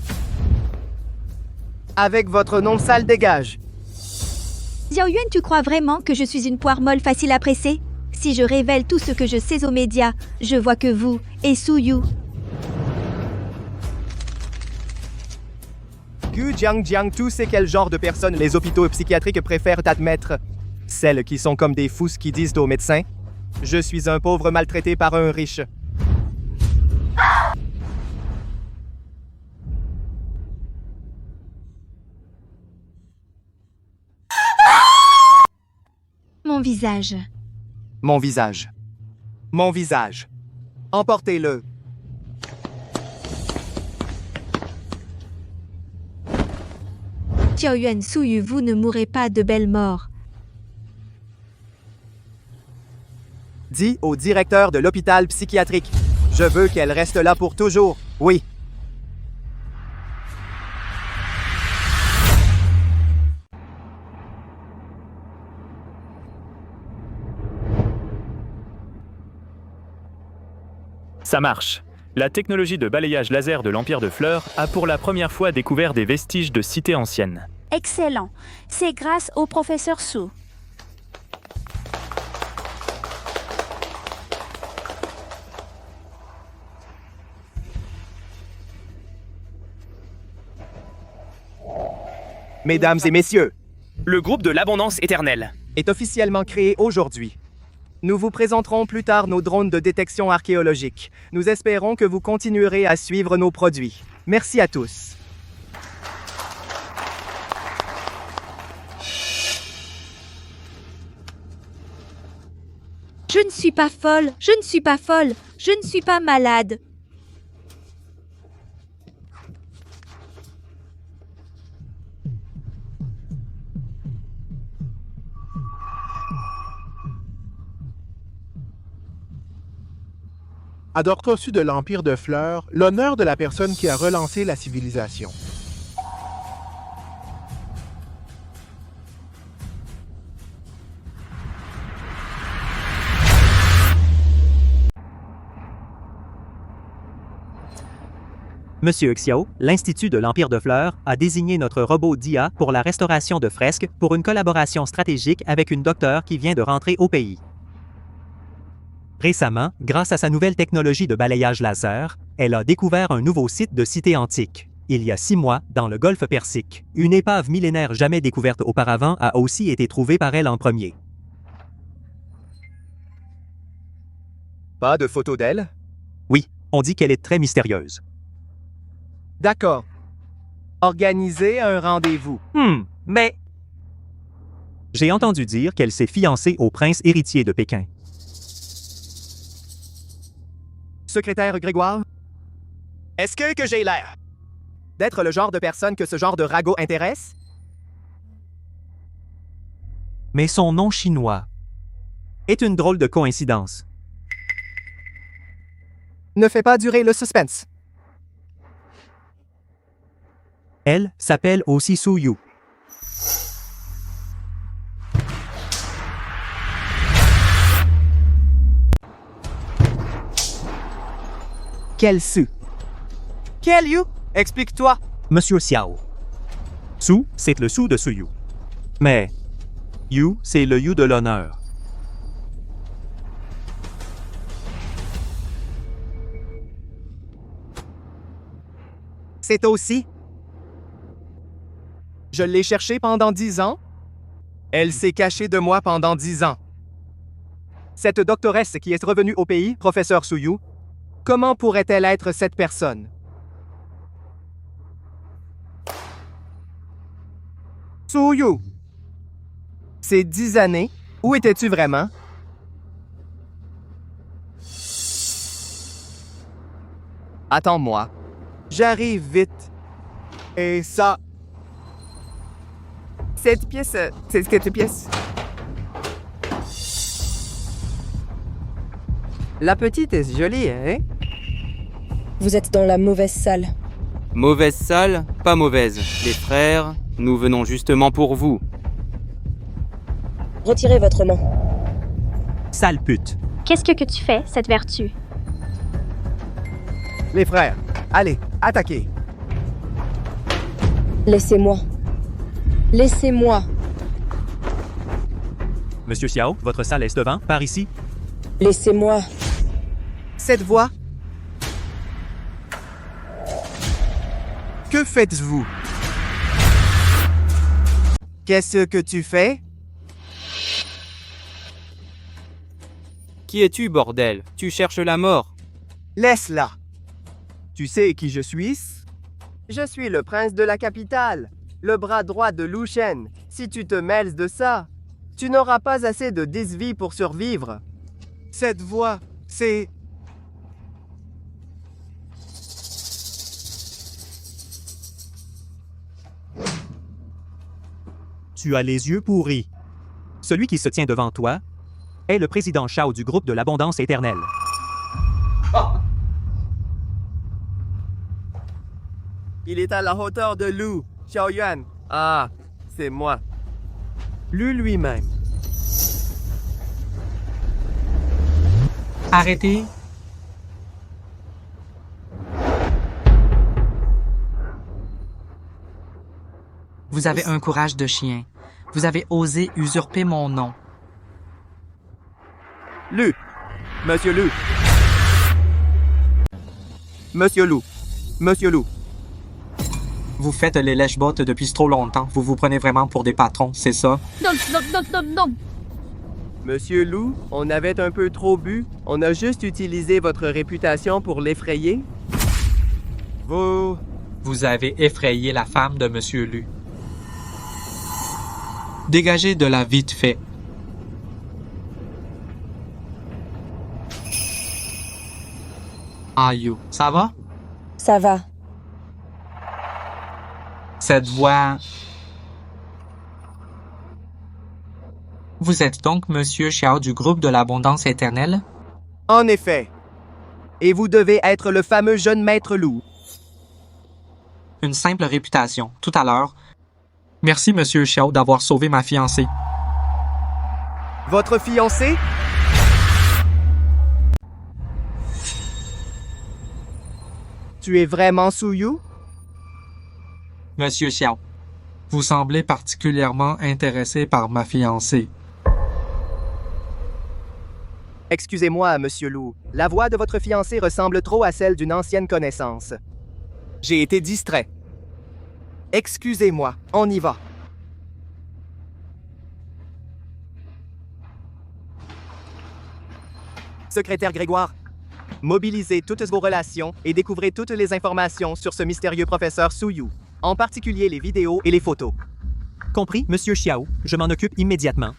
Avec votre nom sale dégage. Xiaoyuan, tu crois vraiment que je suis une poire molle facile à presser? Si je révèle tout ce que je sais aux médias, je vois que vous et Su-yu. Gu Jiangjiang, tu sais quel genre de personnes les hôpitaux psychiatriques préfèrent admettre? Celles qui sont comme des fous qui disent aux médecins: je suis un pauvre maltraité par un riche. Mon visage. Mon visage. Mon visage. Emportez-le. Xiaoyuan, Su-yu, vous ne mourrez pas de belle mort. Dis au directeur de l'hôpital psychiatrique. Je veux qu'elle reste là pour toujours. Oui. Ça marche. La technologie de balayage laser de l'Empire de Fleur a pour la première fois découvert des vestiges de cités anciennes. Excellent. C'est grâce au professeur Su. Mesdames et messieurs, le groupe de l'abondance éternelle est officiellement créé aujourd'hui. Nous vous présenterons plus tard nos drones de détection archéologique. Nous espérons que vous continuerez à suivre nos produits. Merci à tous. Je ne suis pas folle, je ne suis pas folle, je ne suis pas malade. À d'ordre reçu de l'Empire de Fleur, l'honneur de la personne qui a relancé la civilisation. Monsieur Xiao, l'Institut de l'Empire de Fleurs a désigné notre robot DIA pour la restauration de fresques pour une collaboration stratégique avec une docteure qui vient de rentrer au pays. Récemment, grâce à sa nouvelle technologie de balayage laser, elle a découvert un nouveau site de cité antique. Il y a 6 mois, dans le golfe Persique, une épave millénaire jamais découverte auparavant a aussi été trouvée par elle en premier. Pas de photo d'elle? Oui, on dit qu'elle est très mystérieuse. D'accord. Organisez un rendez-vous. Mais... J'ai entendu dire qu'elle s'est fiancée au prince héritier de Pékin. Secrétaire Grégoire? Est-ce que j'ai l'air d'être le genre de personne que ce genre de ragot intéresse? Mais son nom chinois est une drôle de coïncidence. Ne fais pas durer le suspense. Elle s'appelle aussi Su Yu. Quel Su? Quel Yu? Explique-toi. Monsieur Xiao. Su, c'est le Su de Su Yu. Mais Yu, c'est le Yu de l'honneur. C'est aussi. Je l'ai cherchée pendant 10 ans. Elle s'est cachée de moi pendant 10 ans. Cette doctoresse qui est revenue au pays, professeur Su Yu, comment pourrait-elle être cette personne? Su Yu, ces 10 années, où étais-tu vraiment? Attends-moi. J'arrive vite. Et ça... Cette pièce... Cette pièce... La petite est jolie, hein? Vous êtes dans la mauvaise salle. Mauvaise salle, pas mauvaise. Les frères, nous venons justement pour vous. Retirez votre main. Sale pute. Qu'est-ce que tu fais, cette vertu? Les frères, allez, attaquez. Laissez-moi. Laissez-moi. Monsieur Xiao, votre salle est devant, par ici. Laissez-moi. Cette voix? Que faites-vous? Qu'est-ce que tu fais? Qui es-tu, bordel? Tu cherches la mort. Laisse-la. Tu sais qui je suis? Je suis le prince de la capitale, le bras droit de Lu Shen. Si tu te mêles de ça, tu n'auras pas assez de 10 vies pour survivre. Cette voix, c'est... Tu as les yeux pourris. Celui qui se tient devant toi est le président Shao du groupe de l'abondance éternelle. Il est à la hauteur de Lu, Xiaoyuan. Ah, c'est moi. Lu lui-même. Arrêtez. Vous avez un courage de chien. Vous avez osé usurper mon nom. Lu. Monsieur Lu. Monsieur Lu. Monsieur Lu. Vous faites les lèche-bottes depuis trop longtemps. Vous vous prenez vraiment pour des patrons, c'est ça? Non, non, non, non, non. Monsieur Lu, on avait un peu trop bu. On a juste utilisé votre réputation pour l'effrayer. Vous avez effrayé la femme de Monsieur Lu. Dégagez de là vite fait. Aïe, ça va? Ça va. Cette voix... Vous êtes donc Monsieur Xiao du groupe de l'abondance éternelle? En effet. Et vous devez être le fameux jeune maître loup. Une simple réputation. Tout à l'heure. Merci, Monsieur Xiao, d'avoir sauvé ma fiancée. Votre fiancée? Tu es vraiment Suyu? Monsieur Xiao, vous semblez particulièrement intéressé par ma fiancée. Excusez-moi, Monsieur Lou. La voix de votre fiancée ressemble trop à celle d'une ancienne connaissance. J'ai été distrait. Excusez-moi, on y va. Secrétaire Grégoire, mobilisez toutes vos relations et découvrez toutes les informations sur ce mystérieux professeur Suyu, en particulier les vidéos et les photos. Compris, Monsieur Xiao. Je m'en occupe immédiatement.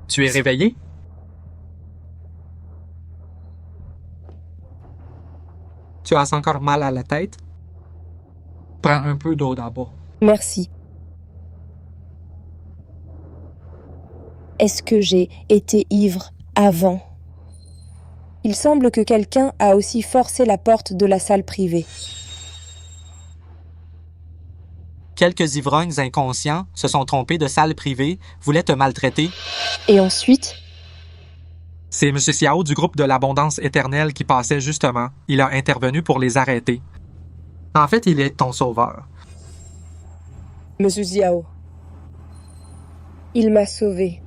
Tu es réveillé? Tu as encore mal à la tête? Prends un peu d'eau d'abord. Merci. Est-ce que j'ai été ivre avant? Il semble que quelqu'un a aussi forcé la porte de la salle privée. Quelques ivrognes inconscients se sont trompés de salle privée, voulaient te maltraiter. Et ensuite? C'est M. Xiao du groupe de l'Abondance éternelle qui passait justement. Il a intervenu pour les arrêter. En fait, il est ton sauveur. Monsieur Xiao. Il m'a sauvé.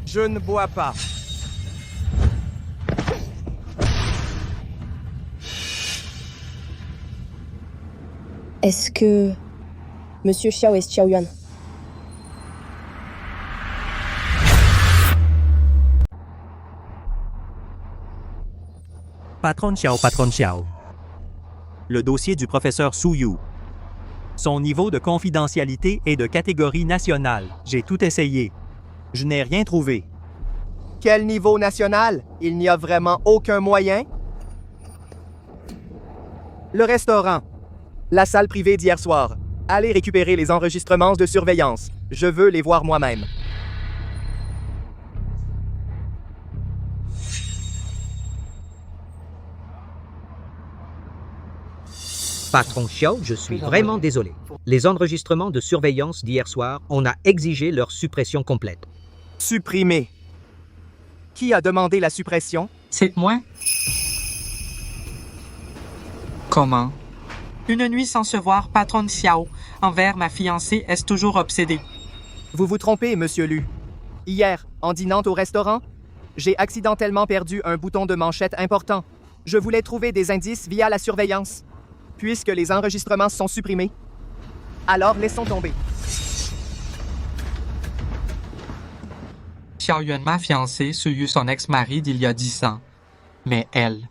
Je ne bois pas. Est-ce que Monsieur Xiao est Xiao Yuan? Patron Xiao. Le dossier du professeur Suyu. Son niveau de confidentialité est de catégorie nationale. J'ai tout essayé. Je n'ai rien trouvé. Quel niveau national? Il n'y a vraiment aucun moyen? Le restaurant. La salle privée d'hier soir. Allez récupérer les enregistrements de surveillance. Je veux les voir moi-même. Patron Xiao, je suis vraiment désolé. Les enregistrements de surveillance d'hier soir, on a exigé leur suppression complète. Supprimé. Qui a demandé la suppression? C'est moi? Comment? Une nuit sans se voir, patron Xiao, envers ma fiancée, est toujours obsédée. Vous vous trompez, Monsieur Lu. Hier, en dînant au restaurant, j'ai accidentellement perdu un bouton de manchette important. Je voulais trouver des indices via la surveillance. Puisque les enregistrements sont supprimés, alors laissons tomber. Xiao Yuan, ma fiancée, Suyu, son ex-mari d'il y a 10 ans. Mais elle.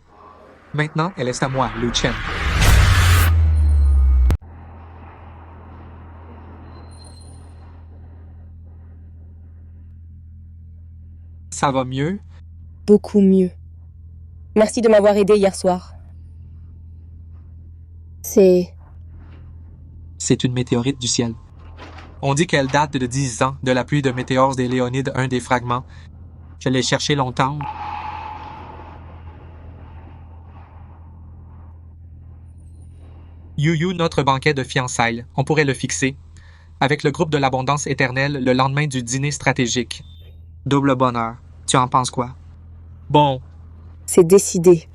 Maintenant, elle est à moi, Lu Chen. Ça va mieux? Beaucoup mieux. Merci de m'avoir aidé hier soir. C'est une météorite du ciel. On dit qu'elle date de 10 ans, de la pluie de météores des Léonides, un des fragments. Je l'ai cherché longtemps. Yu, notre banquet de fiançailles, on pourrait le fixer. Avec le groupe de l'Abondance éternelle le lendemain du dîner stratégique. Double bonheur. Tu en penses quoi? Bon. C'est décidé.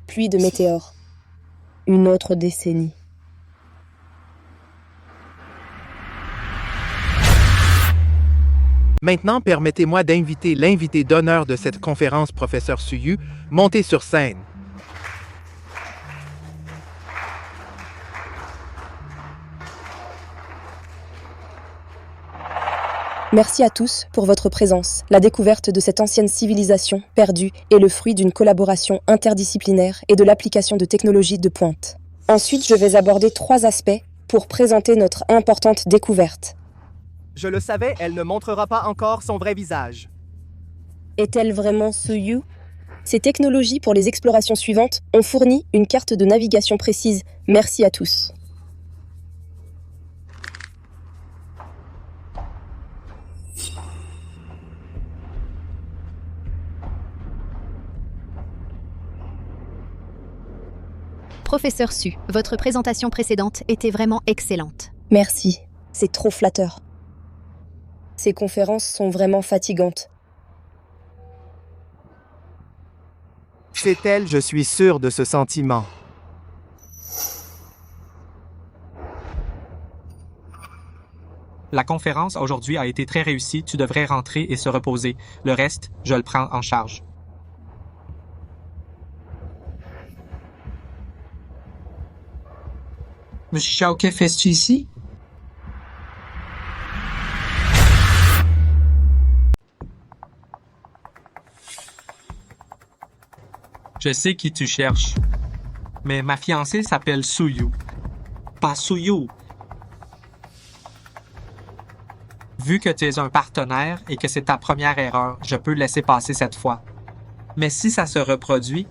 Pluie de météores. Une autre décennie. Maintenant, permettez-moi d'inviter l'invité d'honneur de cette conférence, professeur Suyu, monter sur scène. Merci à tous pour votre présence. La découverte de cette ancienne civilisation perdue est le fruit d'une collaboration interdisciplinaire et de l'application de technologies de pointe. Ensuite, je vais aborder 3 aspects pour présenter notre importante découverte. Je le savais, elle ne montrera pas encore son vrai visage. Est-elle vraiment Suyu? Ces technologies pour les explorations suivantes ont fourni une carte de navigation précise. Merci à tous. Professeur Su, votre présentation précédente était vraiment excellente. Merci, c'est trop flatteur. Ces conférences sont vraiment fatigantes. C'est elle, je suis sûr de ce sentiment. La conférence aujourd'hui a été très réussie, tu devrais rentrer et se reposer. Le reste, je le prends en charge. Monsieur Shao, que fais-tu ici? Je sais qui tu cherches. Mais ma fiancée s'appelle Suyu. Pas Suyu. Vu que tu es un partenaire et que c'est ta première erreur, je peux laisser passer cette fois. Mais si ça se reproduit,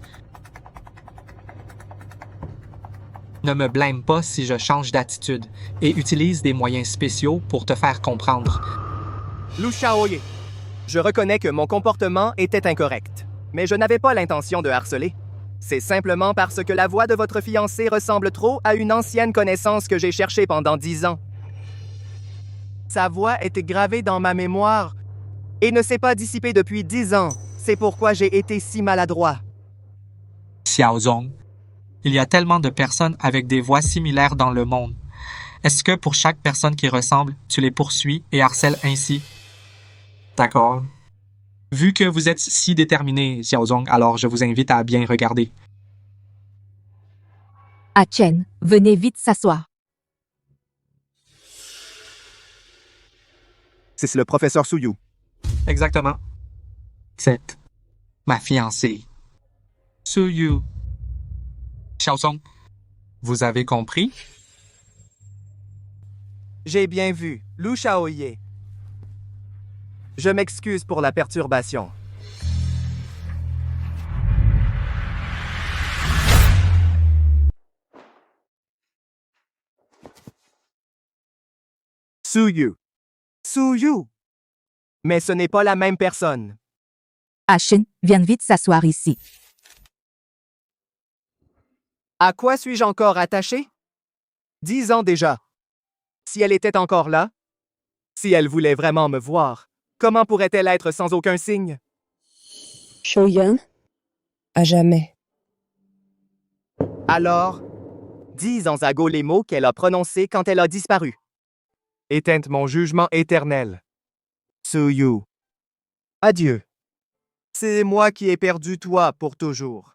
ne me blâme pas si je change d'attitude et utilise des moyens spéciaux pour te faire comprendre. Lu Shaoye, je reconnais que mon comportement était incorrect, mais je n'avais pas l'intention de harceler. C'est simplement parce que la voix de votre fiancé ressemble trop à une ancienne connaissance que j'ai cherchée pendant 10 ans. Sa voix était gravée dans ma mémoire et ne s'est pas dissipée depuis 10 ans. C'est pourquoi j'ai été si maladroit. Xiaozong, il y a tellement de personnes avec des voix similaires dans le monde. Est-ce que pour chaque personne qui ressemble, tu les poursuis et harcèles ainsi? D'accord. Vu que vous êtes si déterminé, Xiaozong, alors je vous invite à bien regarder. Ah Chen, venez vite s'asseoir. C'est le professeur Suyu. Exactement. C'est ma fiancée. Suyu. Xiaozong, vous avez compris? J'ai bien vu, Lu Shaoye. Je m'excuse pour la perturbation. Suyu. Suyu. Mais ce n'est pas la même personne. Ah Chen, viens vite s'asseoir ici. À quoi suis-je encore attaché? 10 ans déjà. Si elle était encore là, si elle voulait vraiment me voir, comment pourrait-elle être sans aucun signe? Shoyan? À jamais. Alors, dis en zago les mots qu'elle a prononcés quand elle a disparu. Éteinte mon jugement éternel. Suyu. Adieu. C'est moi qui ai perdu toi pour toujours.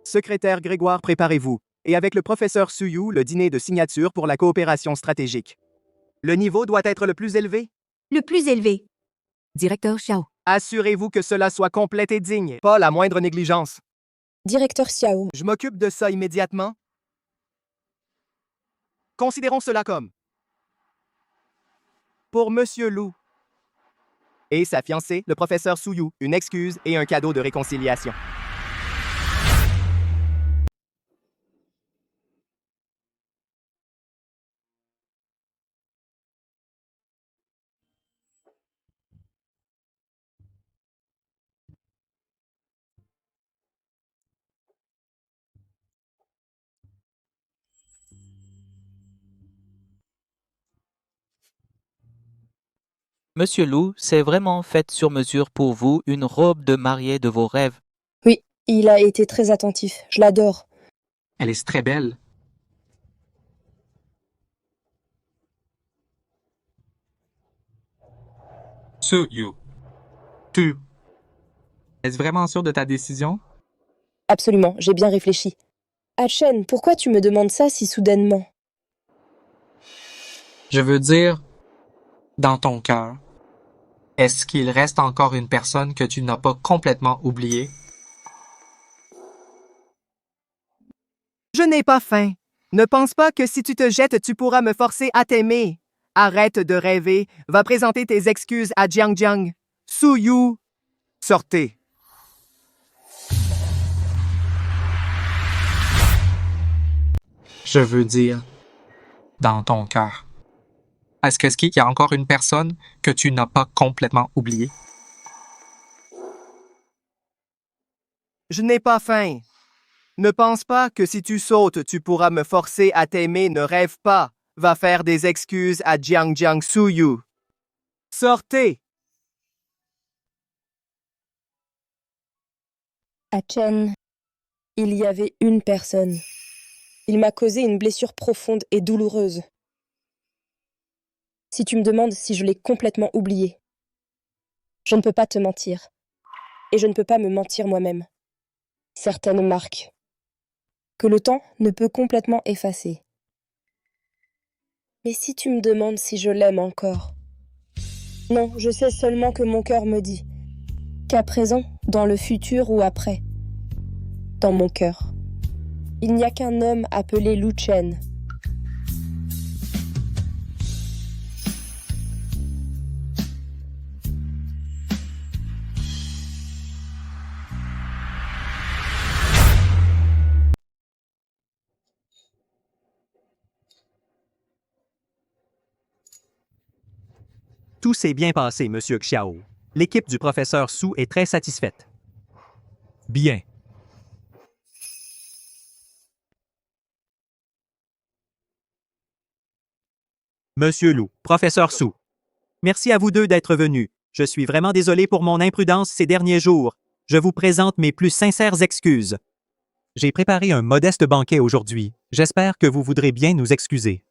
Secrétaire Grégoire, préparez-vous, et avec le professeur Suyu, le dîner de signature pour la coopération stratégique. Le niveau doit être le plus élevé? Le plus élevé. Directeur Xiao. Assurez-vous que cela soit complet et digne, pas la moindre négligence. Directeur Xiao. Je m'occupe de ça immédiatement. Considérons cela comme pour Monsieur Lu et sa fiancée, le professeur Suyu, une excuse et un cadeau de réconciliation. Monsieur Lou, c'est vraiment fait sur mesure pour vous une robe de mariée de vos rêves. Oui, il a été très attentif. Je l'adore. Elle est très belle. Suyu. Tu Est-ce vraiment sûr de ta décision? Absolument, j'ai bien réfléchi. Achen, pourquoi tu me demandes ça si soudainement? Je veux dire, dans ton cœur, est-ce qu'il reste encore une personne que tu n'as pas complètement oubliée? Je n'ai pas faim. Ne pense pas que si tu te jettes, tu pourras me forcer à t'aimer. Arrête de rêver. Va présenter tes excuses à Jiang Jiang. Suyu, sortez. Je veux dire, dans ton cœur. Est-ce qu'il y a encore une personne que tu n'as pas complètement oubliée? Je n'ai pas faim. Ne pense pas que si tu sautes, tu pourras me forcer à t'aimer. Ne rêve pas. Va faire des excuses à Jiang Jiang Suyu. Sortez. Achen, il y avait une personne. Il m'a causé une blessure profonde et douloureuse. Si tu me demandes si je l'ai complètement oublié, je ne peux pas te mentir. Et je ne peux pas me mentir moi-même. Certaines marques que le temps ne peut complètement effacer. Mais si tu me demandes si je l'aime encore, non, je sais seulement que mon cœur me dit qu'à présent, dans le futur ou après, dans mon cœur, il n'y a qu'un homme appelé Lu Chen. Tout s'est bien passé, Monsieur Xiao. L'équipe du professeur Su est très satisfaite. Bien. Monsieur Lu, professeur Su. Merci à vous deux d'être venus. Je suis vraiment désolé pour mon imprudence ces derniers jours. Je vous présente mes plus sincères excuses. J'ai préparé un modeste banquet aujourd'hui. J'espère que vous voudrez bien nous excuser.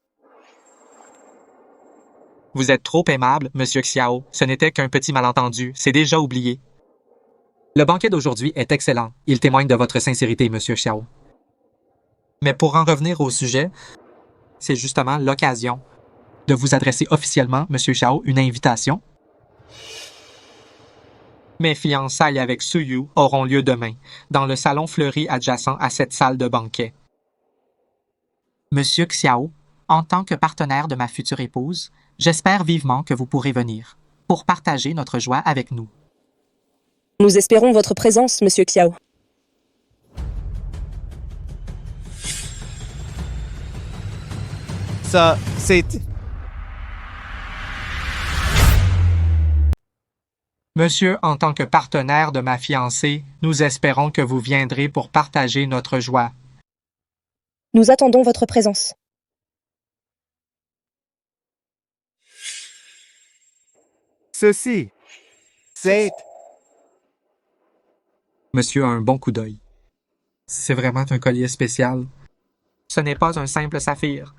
Vous êtes trop aimable, Monsieur Xiao. Ce n'était qu'un petit malentendu. C'est déjà oublié. Le banquet d'aujourd'hui est excellent. Il témoigne de votre sincérité, Monsieur Xiao. Mais pour en revenir au sujet, c'est justement l'occasion de vous adresser officiellement, Monsieur Xiao, une invitation. Mes fiançailles avec Suyu auront lieu demain, dans le salon fleuri adjacent à cette salle de banquet. Monsieur Xiao, en tant que partenaire de ma future épouse, j'espère vivement que vous pourrez venir pour partager notre joie avec nous. Nous espérons votre présence, Monsieur Xiao. Ça, c'est... Monsieur, en tant que partenaire de ma fiancée, nous espérons que vous viendrez pour partager notre joie. Nous attendons votre présence. Ceci, c'est... Monsieur a un bon coup d'œil. C'est vraiment un collier spécial. Ce n'est pas un simple saphir,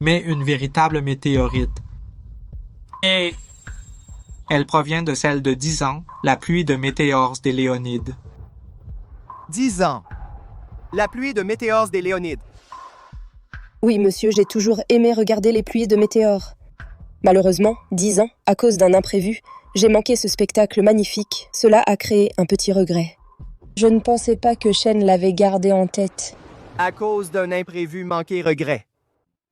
mais une véritable météorite. Et elle provient de celle de 10 ans, la pluie de météores des Léonides. 10 ans. La pluie de météores des Léonides. Oui, monsieur, j'ai toujours aimé regarder les pluies de météores. Malheureusement, 10 ans, à cause d'un imprévu, j'ai manqué ce spectacle magnifique. Cela a créé un petit regret. Je ne pensais pas que Shen l'avait gardé en tête. À cause d'un imprévu manqué regret.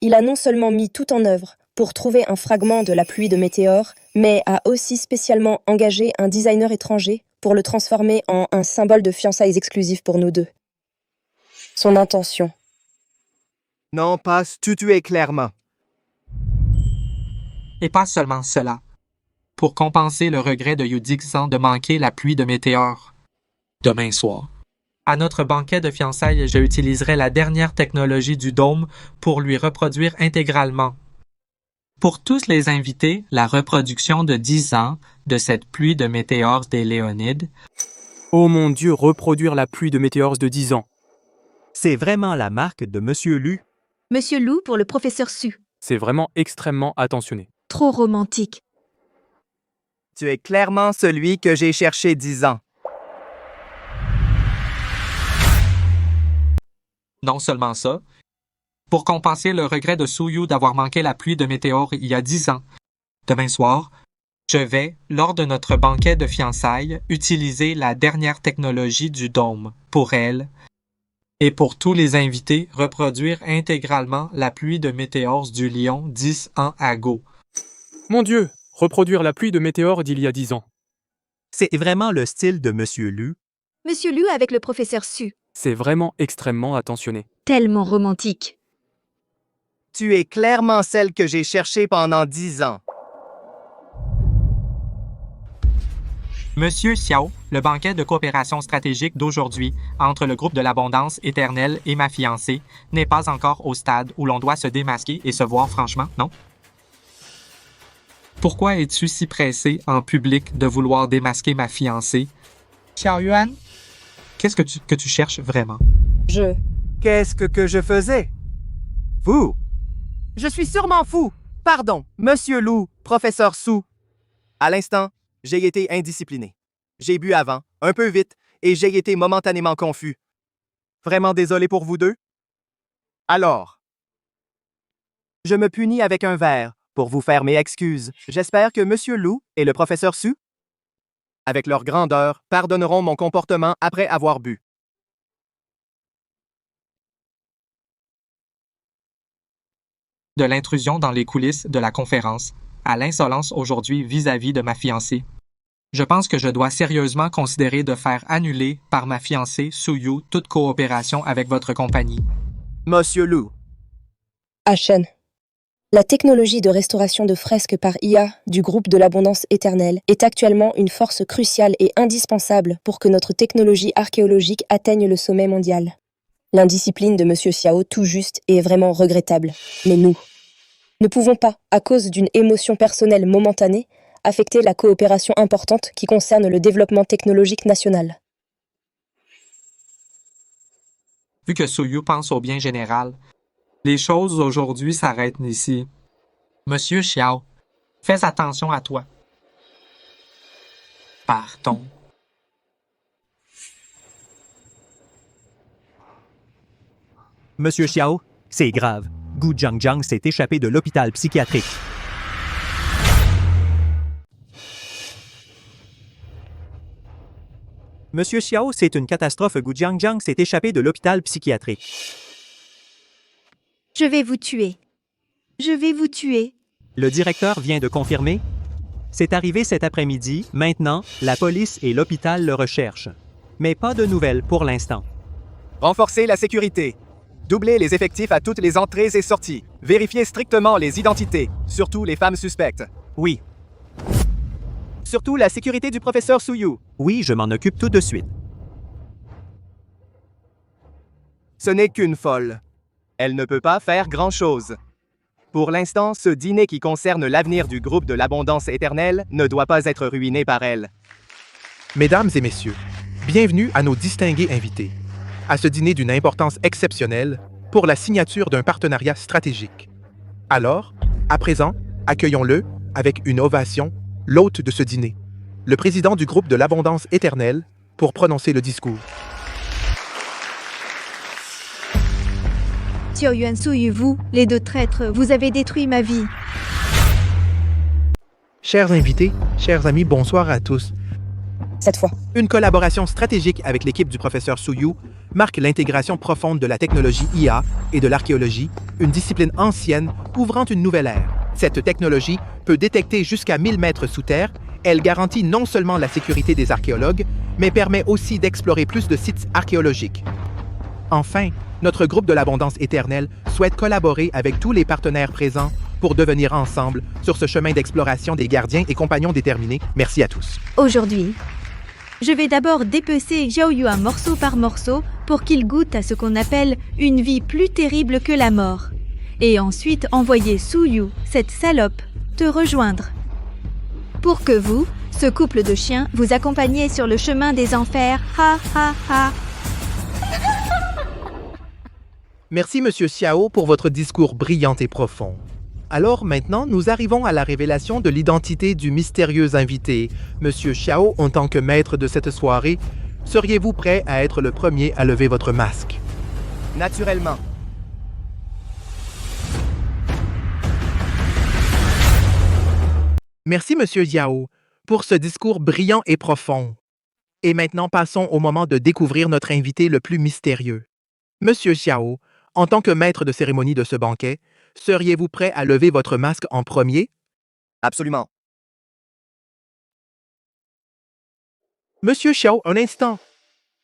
Il a non seulement mis tout en œuvre pour trouver un fragment de la pluie de météores, mais a aussi spécialement engagé un designer étranger pour le transformer en un symbole de fiançailles exclusives pour nous deux. Son intention. Non, pas tuer clairement. Et pas seulement cela. Pour compenser le regret de Yudixan de manquer la pluie de météores. Demain soir. À notre banquet de fiançailles, je utiliserai la dernière technologie du dôme pour lui reproduire intégralement. Pour tous les invités, la reproduction de 10 ans de cette pluie de météores des Léonides. Oh mon Dieu, reproduire la pluie de météores de 10 ans. C'est vraiment la marque de Monsieur Lu. Monsieur Lu pour le professeur Su. C'est vraiment extrêmement attentionné. Trop romantique. Tu es clairement celui que j'ai cherché 10 ans. Non seulement ça, pour compenser le regret de Suyu d'avoir manqué la pluie de météores il y a 10 ans, demain soir, je vais, lors de notre banquet de fiançailles, utiliser la dernière technologie du dôme pour elle et pour tous les invités reproduire intégralement la pluie de météores du lion 10 ans ago. Mon Dieu, reproduire la pluie de météores d'il y a 10 ans. C'est vraiment le style de Monsieur Lu. Monsieur Liu avec le professeur Su. C'est vraiment extrêmement attentionné. Tellement romantique. Tu es clairement celle que j'ai cherchée pendant 10 ans. Monsieur Xiao, le banquet de coopération stratégique d'aujourd'hui entre le groupe de l'abondance éternelle et ma fiancée n'est pas encore au stade où l'on doit se démasquer et se voir franchement, non? Pourquoi es-tu si pressé en public de vouloir démasquer ma fiancée? Xiao Yuan? Qu'est-ce que tu cherches vraiment? Qu'est-ce que je faisais? Vous? Je suis sûrement fou. Pardon, Monsieur Lu, professeur Su. À l'instant, j'ai été indiscipliné. J'ai bu avant, un peu vite, et j'ai été momentanément confus. Vraiment désolé pour vous deux? Alors, je me punis avec un verre pour vous faire mes excuses. J'espère que Monsieur Lu et le professeur Su, avec leur grandeur, pardonneront mon comportement après avoir bu. De l'intrusion dans les coulisses de la conférence, à l'insolence aujourd'hui vis-à-vis de ma fiancée. Je pense que je dois sérieusement considérer de faire annuler par ma fiancée Suyu toute coopération avec votre compagnie. Monsieur Lu. Ashen. La technologie de restauration de fresques par IA du groupe de l'abondance éternelle est actuellement une force cruciale et indispensable pour que notre technologie archéologique atteigne le sommet mondial. L'indiscipline de Monsieur Xiao tout juste est vraiment regrettable, mais nous ne pouvons pas, à cause d'une émotion personnelle momentanée, affecter la coopération importante qui concerne le développement technologique national. Vu que Suyu pense au bien général, les choses aujourd'hui s'arrêtent ici. Monsieur Xiao, fais attention à toi. Pardon. Monsieur Xiao, c'est grave. Gu Jiangjiang s'est échappé de l'hôpital psychiatrique. Monsieur Xiao, c'est une catastrophe. Gu Jiangjiang s'est échappé de l'hôpital psychiatrique. Je vais vous tuer. Je vais vous tuer. Le directeur vient de confirmer. C'est arrivé cet après-midi. Maintenant, la police et l'hôpital le recherchent. Mais pas de nouvelles pour l'instant. Renforcez la sécurité. Doublez les effectifs à toutes les entrées et sorties. Vérifiez strictement les identités, surtout les femmes suspectes. Oui. Surtout la sécurité du professeur Suyu. Oui, je m'en occupe tout de suite. Ce n'est qu'une folle. Elle ne peut pas faire grand-chose. Pour l'instant, ce dîner qui concerne l'avenir du groupe de l'abondance éternelle ne doit pas être ruiné par elle. Mesdames et messieurs, bienvenue à nos distingués invités, à ce dîner d'une importance exceptionnelle pour la signature d'un partenariat stratégique. Alors, à présent, accueillons-le avec une ovation, l'hôte de ce dîner, le président du groupe de l'abondance éternelle, pour prononcer le discours. Xiao Yuan Suyu, vous, les deux traîtres, vous avez détruit ma vie. Chers invités, chers amis, bonsoir à tous. Cette fois, une collaboration stratégique avec l'équipe du professeur Suyu marque l'intégration profonde de la technologie IA et de l'archéologie, une discipline ancienne ouvrant une nouvelle ère. Cette technologie peut détecter jusqu'à 1000 mètres sous terre. Elle garantit non seulement la sécurité des archéologues, mais permet aussi d'explorer plus de sites archéologiques. Enfin, notre groupe de l'abondance éternelle souhaite collaborer avec tous les partenaires présents pour devenir ensemble sur ce chemin d'exploration des gardiens et compagnons déterminés. Merci à tous. Aujourd'hui, je vais d'abord dépecer Xiao Yuan morceau par morceau pour qu'il goûte à ce qu'on appelle une vie plus terrible que la mort. Et ensuite envoyer Suyu, cette salope, te rejoindre. Pour que vous, ce couple de chiens, vous accompagniez sur le chemin des enfers. Ha ha ha. Merci, Monsieur Xiao, pour votre discours brillant et profond. Alors maintenant, nous arrivons à la révélation de l'identité du mystérieux invité. Monsieur Xiao, en tant que maître de cette soirée, seriez-vous prêt à être le premier à lever votre masque? naturellement. Merci, Monsieur Yao, pour ce discours brillant et profond. Et maintenant, passons au moment de découvrir notre invité le plus mystérieux. Monsieur Xiao, en tant que maître de cérémonie de ce banquet, seriez-vous prêt à lever votre masque en premier? Absolument. Monsieur Xiao, un instant.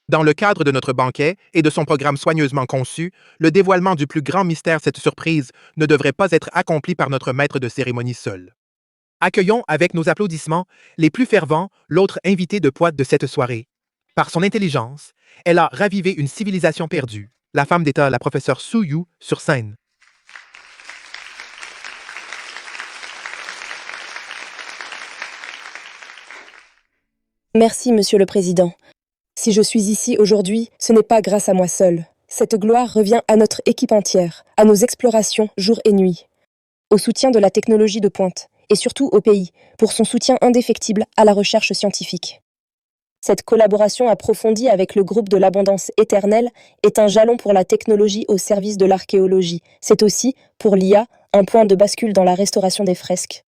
Dans le cadre de notre banquet et de son programme soigneusement conçu, le dévoilement du plus grand mystère, cette surprise, ne devrait pas être accompli par notre maître de cérémonie seul. Accueillons avec nos applaudissements les plus fervents l'autre invité de pointe de cette soirée. Par son intelligence, elle a ravivé une civilisation perdue, la femme d'État, la professeure Su Yu, sur scène. Merci, Monsieur le Président. Si je suis ici aujourd'hui, ce n'est pas grâce à moi seul. Cette gloire revient à notre équipe entière, à nos explorations jour et nuit, au soutien de la technologie de pointe, et surtout au pays, pour son soutien indéfectible à la recherche scientifique. Cette collaboration approfondie avec le groupe de l'abondance éternelle est un jalon pour la technologie au service de l'archéologie. C'est aussi, pour l'IA, un point de bascule dans la restauration des fresques.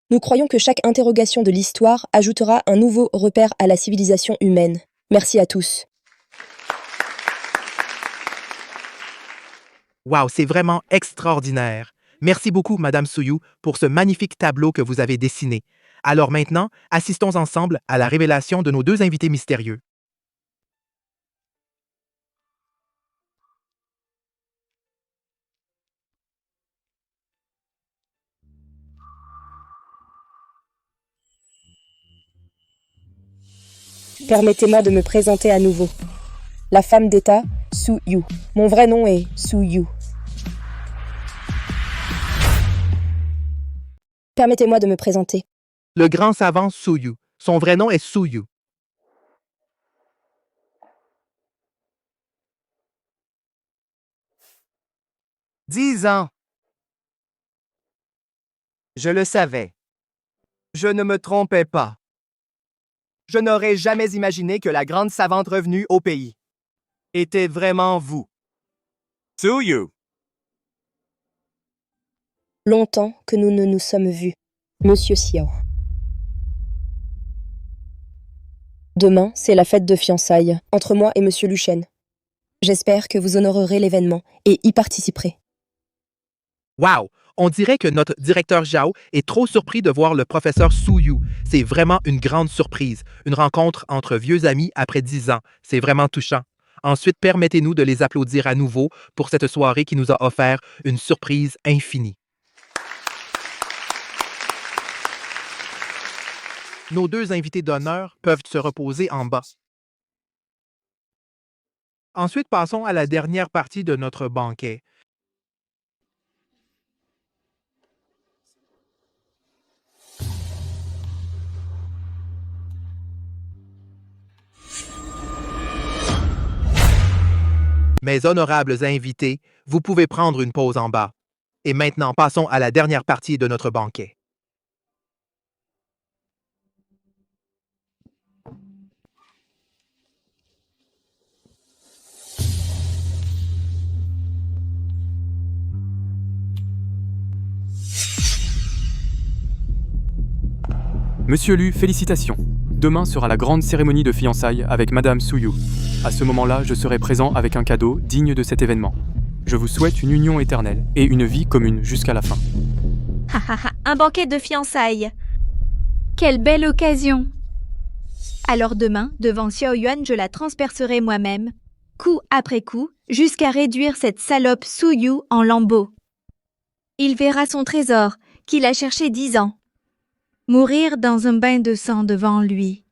Nous croyons que chaque interrogation de l'histoire ajoutera un nouveau repère à la civilisation humaine. Merci à tous. Wow, c'est vraiment extraordinaire. Merci beaucoup, Madame Su Yu, pour ce magnifique tableau que vous avez dessiné. Alors maintenant, assistons ensemble à la révélation de nos deux invités mystérieux. Permettez-moi de me présenter à nouveau. La femme d'État, Su Yu. Mon vrai nom est Su Yu. Permettez-moi de me présenter. Le grand savant Su Yu. Son vrai nom est Su Yu. « 10 ans. Je le savais. Je ne me trompais pas. Je n'aurais jamais imaginé que la grande savante revenue au pays était vraiment vous. Su Yu. Longtemps que nous ne nous sommes vus, Monsieur Xiao. Demain, c'est la fête de fiançailles entre moi et Monsieur Luchen. J'espère que vous honorerez l'événement et y participerez. Wow! On dirait que notre directeur Zhao est trop surpris de voir le professeur Su Yu. C'est vraiment une grande surprise. Une rencontre entre vieux amis après 10 ans. C'est vraiment touchant. Ensuite, permettez-nous de les applaudir à nouveau pour cette soirée qui nous a offert une surprise infinie. Nos deux invités d'honneur peuvent se reposer en bas. Ensuite, passons à la dernière partie de notre banquet. Mes honorables invités, vous pouvez prendre une pause en bas. Et maintenant, passons à la dernière partie de notre banquet. Monsieur Lu, félicitations. Demain sera la grande cérémonie de fiançailles avec Madame Su Yu. À ce moment-là, je serai présent avec un cadeau digne de cet événement. Je vous souhaite une union éternelle et une vie commune jusqu'à la fin. Un banquet de fiançailles. Quelle belle occasion. Alors demain, devant Xiao Yuan, je la transpercerai moi-même, coup après coup, jusqu'à réduire cette salope Su Yu en lambeaux. Il verra son trésor, qu'il a cherché 10 ans. Mourir dans un bain de sang devant lui.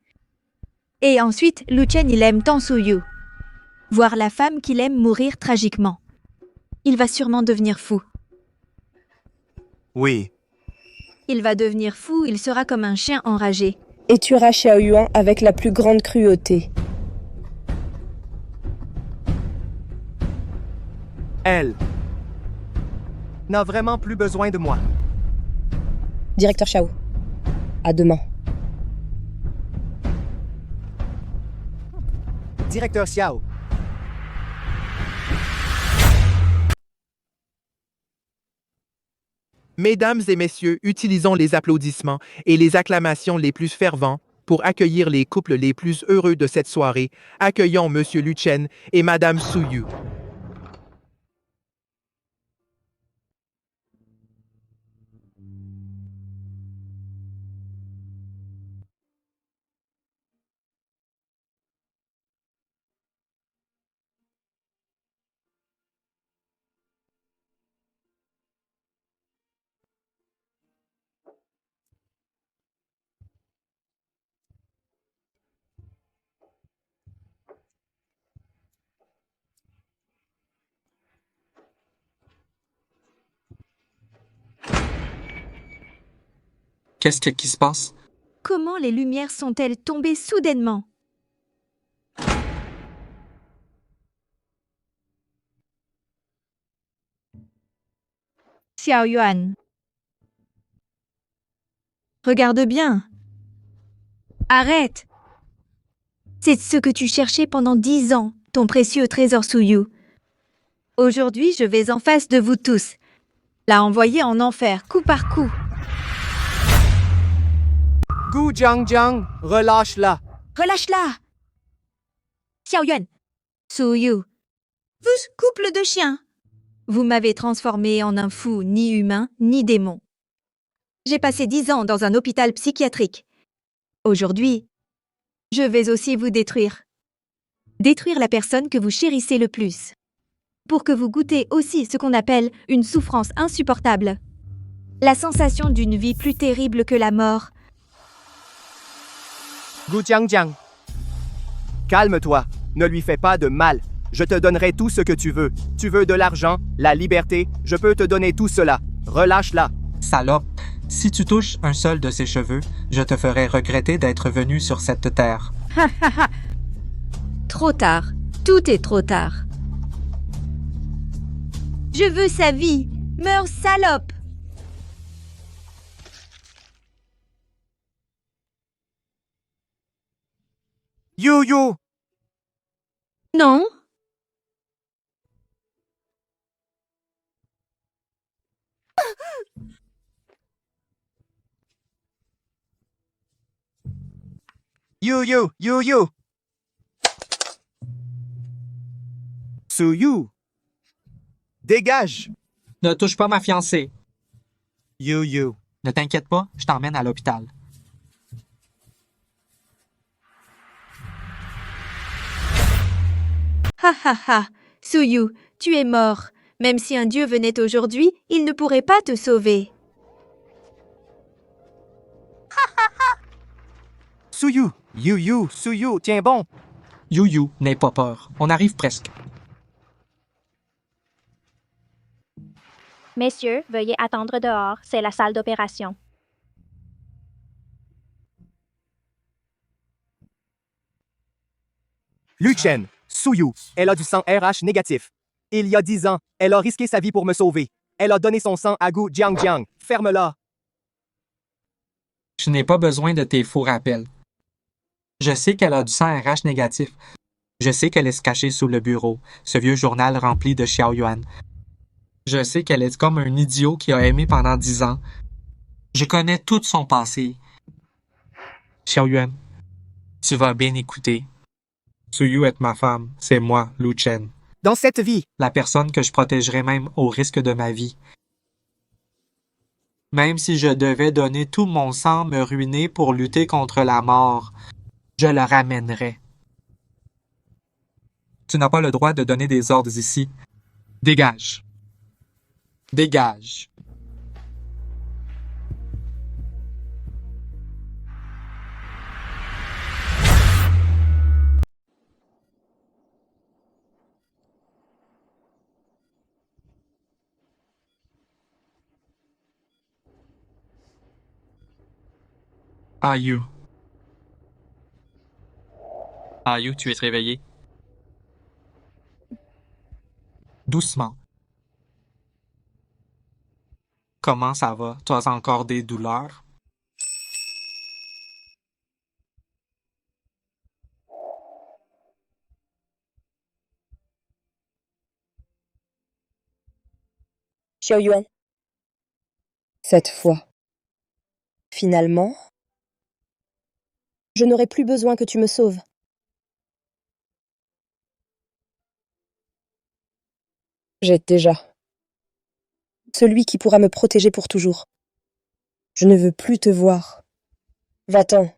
Et ensuite, Lu Chen, il aime tant Su Yu. Voir la femme qu'il aime mourir tragiquement. Il va sûrement devenir fou. Oui. Il va devenir fou, il sera comme un chien enragé. Et tuera Xiao Yuan avec la plus grande cruauté. Elle n'a vraiment plus besoin de moi. Directeur Xiao. À demain. Directeur Xiao. Mesdames et messieurs, utilisons les applaudissements et les acclamations les plus fervents pour accueillir les couples les plus heureux de cette soirée. Accueillons Monsieur Lu Chen et Madame Su Yu. Qu'est-ce qui se passe? Comment les lumières sont-elles tombées soudainement? Xiao Yuan. Regarde bien. Arrête. C'est ce que tu cherchais pendant 10 ans, ton précieux trésor Suyu. Aujourd'hui, je vais en face de vous tous. La envoyer en enfer, coup par coup. Gu Jiangjiang, relâche-la. Relâche-la. Xiao Yuan. Suyu. Vous, couple de chiens. Vous m'avez transformé en un fou ni humain ni démon. J'ai passé 10 ans dans un hôpital psychiatrique. Aujourd'hui, je vais aussi vous détruire. Détruire la personne que vous chérissez le plus. Pour que vous goûtez aussi ce qu'on appelle une souffrance insupportable. La sensation d'une vie plus terrible que la mort. Gu Jiangjiang. Calme-toi, ne lui fais pas de mal. Je te donnerai tout ce que tu veux. Tu veux de l'argent, la liberté, je peux te donner tout cela. Relâche-la. Salope, si tu touches un seul de ses cheveux, je te ferai regretter d'être venu sur cette terre. Trop tard. Tout est trop tard. Je veux sa vie. Meurs, salope. Yu Yu. Non. Yu Yu, Yu Yu. Su Yu. Dégage. Ne touche pas ma fiancée. Yu Yu. Ne t'inquiète pas, je t'emmène à l'hôpital. Ha ha ha. Suyu, tu es mort. Même si un dieu venait aujourd'hui, il ne pourrait pas te sauver. Suyu. Yu Yu, Suyu, tiens bon. Yu Yu, n'aie pas peur. On arrive presque. Messieurs, veuillez attendre dehors, c'est la salle d'opération. Lu Chen, Suyu, elle a du sang RH négatif. Il y a 10 ans, elle a risqué sa vie pour me sauver. Elle a donné son sang à Gu Jiangjiang. Ferme-la. Je n'ai pas besoin de tes faux rappels. Je sais qu'elle a du sang RH négatif. Je sais qu'elle est cachée sous le bureau, ce vieux journal rempli de Xiao Yuan. Je sais qu'elle est comme un idiot qui a aimé pendant 10 ans. Je connais tout son passé. Xiao Yuan, tu vas bien écouter. Suyu est ma femme, c'est moi, Lu Chen. Dans cette vie. La personne que je protégerai même au risque de ma vie. Même si je devais donner tout mon sang, me ruiner pour lutter contre la mort, je le ramènerai. Tu n'as pas le droit de donner des ordres ici. Dégage. Dégage. Ayu. Ayu, tu es réveillé? Doucement. Comment ça va? Tu as encore des douleurs? Xiao Yuan. Cette fois. Finalement, je n'aurai plus besoin que tu me sauves. J'ai déjà. Celui qui pourra me protéger pour toujours. Je ne veux plus te voir. Va-t'en.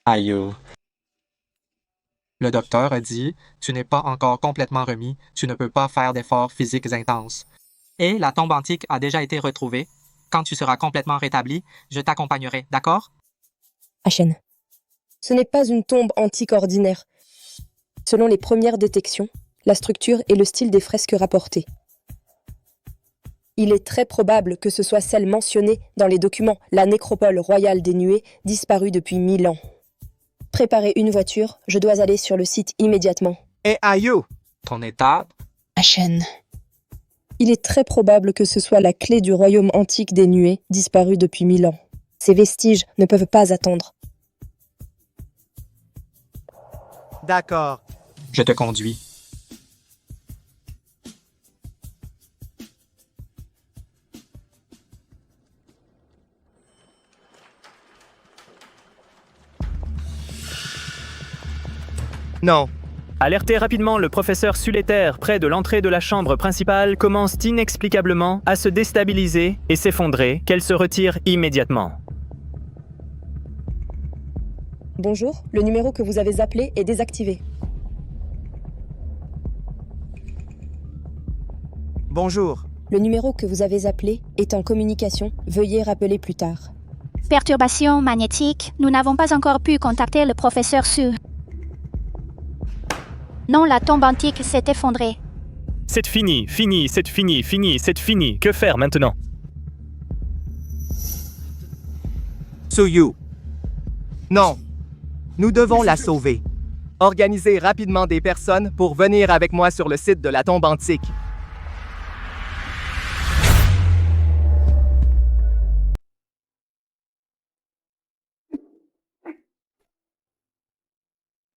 Aïe. Le docteur a dit, tu n'es pas encore complètement remis, tu ne peux pas faire d'efforts physiques intenses. Et la tombe antique a déjà été retrouvée. Quand tu seras complètement rétabli, je t'accompagnerai, d'accord? Ashen, ce n'est pas une tombe antique ordinaire. Selon les premières détections, la structure et le style des fresques rapportées. Il est très probable que ce soit celle mentionnée dans les documents, la nécropole royale des nuées, disparue depuis 1000 ans. Préparez une voiture, je dois aller sur le site immédiatement. Et Ayo! Ton état? Ashen. Il est très probable que ce soit la clé du royaume antique des nuées, disparue depuis 1000 ans. Ces vestiges ne peuvent pas attendre. D'accord. Je te conduis. Non. Alerté rapidement, le professeur Suleter, près de l'entrée de la chambre principale, commence inexplicablement à se déstabiliser et s'effondrer, qu'elle se retire immédiatement. Bonjour, le numéro que vous avez appelé est désactivé. Bonjour. Le numéro que vous avez appelé est en communication. Veuillez rappeler plus tard. Perturbation magnétique, nous n'avons pas encore pu contacter le professeur Su. Non, la tombe antique s'est effondrée. C'est fini, fini, c'est fini, fini, c'est fini. Que faire maintenant? Suyu. Non. Nous devons la sauver. Organisez rapidement des personnes pour venir avec moi sur le site de la tombe antique.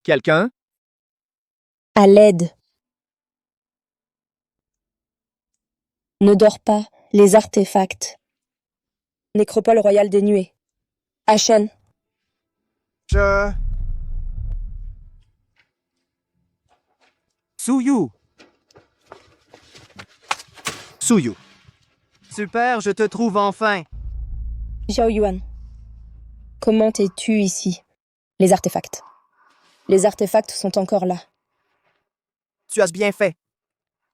Quelqu'un? À l'aide. Ne dors pas, les artefacts. Nécropole royale des nuées. Ashen. Suyu. Suyu. Super, je te trouve enfin. Xiao Yuan. Comment es-tu ici? Les artefacts. Les artefacts sont encore là. Tu as bien fait.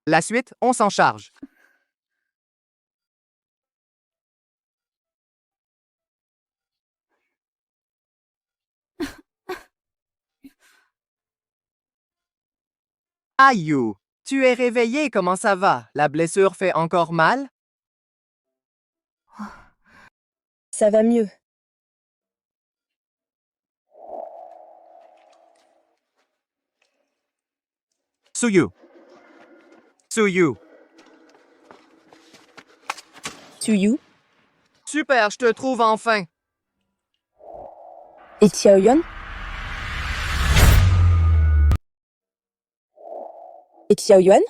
La suite, on s'en charge. Aïe, tu es réveillé, comment ça va? La blessure fait encore mal? Ça va mieux. Suyu. Suyu. Suyu. Super, je te trouve enfin. Et Xiao Yuan? Et Xiao Yuan?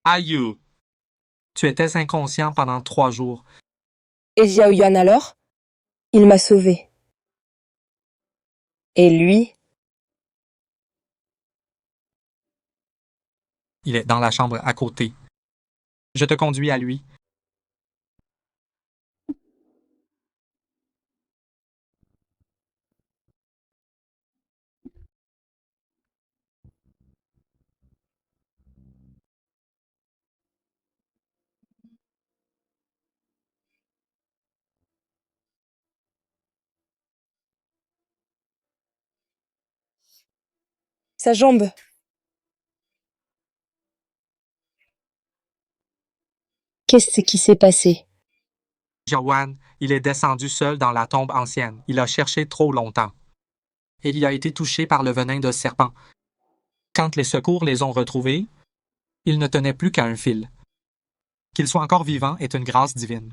Aïe. Tu étais inconscient pendant 3 jours. Et Xiao Yuan alors? Il m'a sauvé. Et lui? Il est dans la chambre à côté. Je te conduis à lui. Sa jambe. Qu'est-ce qui s'est passé? Joanne, il est descendu seul dans la tombe ancienne. Il a cherché trop longtemps. Et il a été touché par le venin de serpent. Quand les secours les ont retrouvés, il ne tenait plus qu'à un fil. Qu'il soit encore vivant est une grâce divine.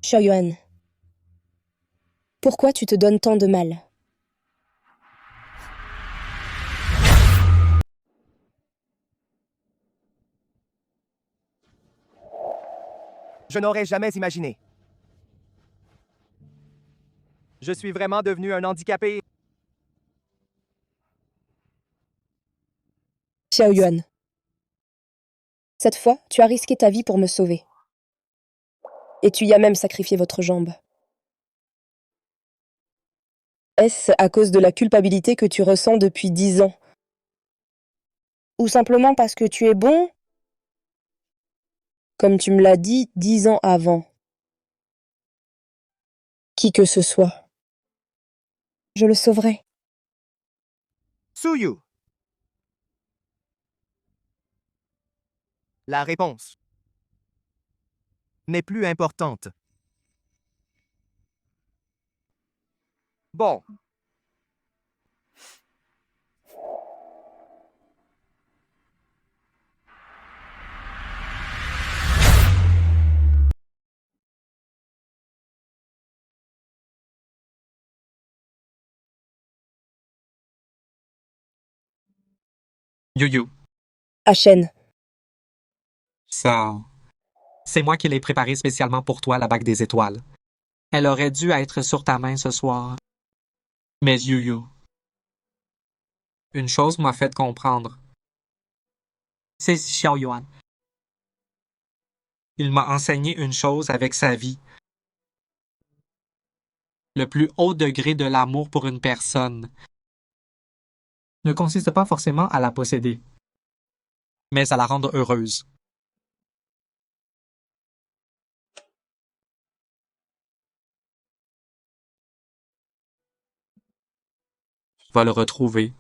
Xiaoyuan. Pourquoi tu te donnes tant de mal? Je n'aurais jamais imaginé. Je suis vraiment devenu un handicapé. Xiaoyuan. Cette fois, tu as risqué ta vie pour me sauver. Et tu y as même sacrifié votre jambe. Est-ce à cause de la culpabilité que tu ressens depuis 10 ans? Ou simplement parce que tu es bon? Comme tu me l'as dit 10 ans avant. Qui que ce soit. Je le sauverai. Suyu. La réponse n'est plus importante. Bon. Yu-Yu, Achen. ça... C'est moi qui l'ai préparé spécialement pour toi, la bague des étoiles. Elle aurait dû être sur ta main ce soir. Mais Yu-Yu, une chose m'a fait comprendre. C'est Xiaoyuan. Il m'a enseigné une chose avec sa vie. Le plus haut degré de l'amour pour une personne ne consiste pas forcément à la posséder, mais à la rendre heureuse. Tu vas le retrouver.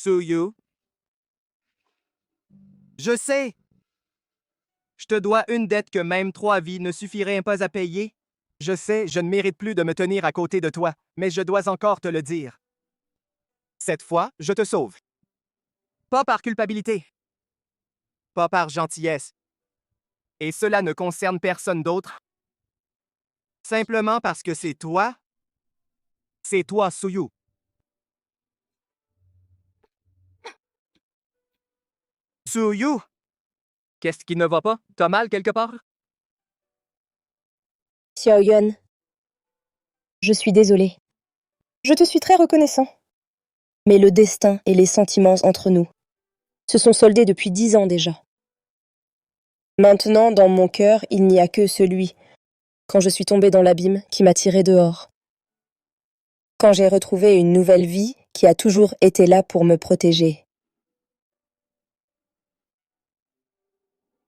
Suyu. Je sais. Je te dois une dette que même 3 vies ne suffiraient pas à payer. Je sais, je ne mérite plus de me tenir à côté de toi, mais je dois encore te le dire. Cette fois, je te sauve. Pas par culpabilité. Pas par gentillesse. Et cela ne concerne personne d'autre. Simplement parce que c'est toi. C'est toi, Suyu. Suyu! Qu'est-ce qui ne va pas? T'as mal quelque part? Xiaoyuan, je suis désolée. Je te suis très reconnaissant. Mais le destin et les sentiments entre nous se sont soldés depuis 10 ans déjà. Maintenant, dans mon cœur, il n'y a que celui, quand je suis tombée dans l'abîme, qui m'a tirée dehors. Quand j'ai retrouvé une nouvelle vie qui a toujours été là pour me protéger.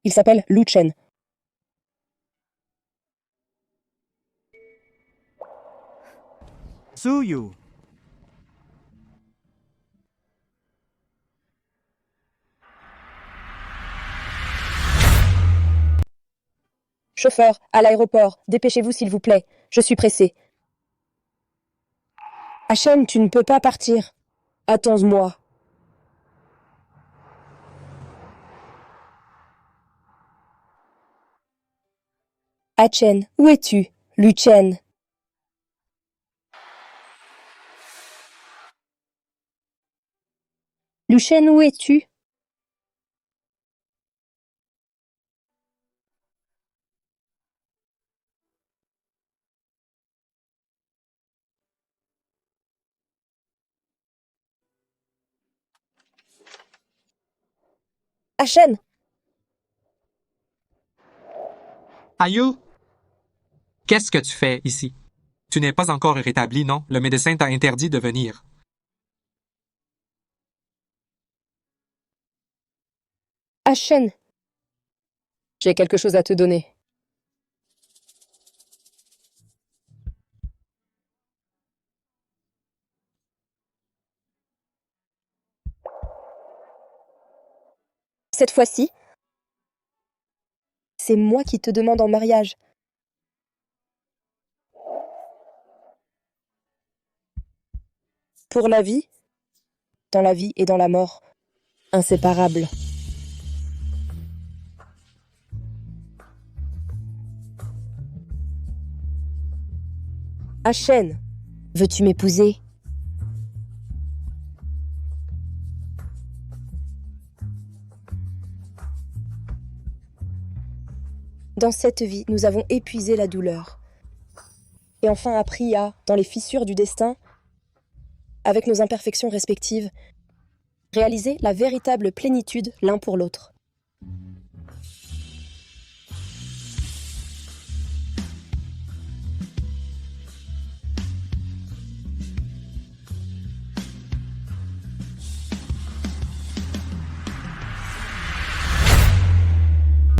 Il s'appelle Lu Chen. Suyu. Chauffeur, à l'aéroport, dépêchez-vous s'il vous plaît. Je suis pressée. Achen, tu ne peux pas partir. Attends-moi. Achen, où es-tu? Lu Chen. Lu Chen, où es-tu? Achen! Ayu! Qu'est-ce que tu fais ici? Tu n'es pas encore rétabli, non? Le médecin t'a interdit de venir. Achen! J'ai quelque chose à te donner. Cette fois-ci, c'est moi qui te demande en mariage. Pour la vie, dans la vie et dans la mort, inséparables. Achen, veux-tu m'épouser? Dans cette vie, nous avons épuisé la douleur. Et enfin appris à, dans les fissures du destin, avec nos imperfections respectives, réaliser la véritable plénitude l'un pour l'autre.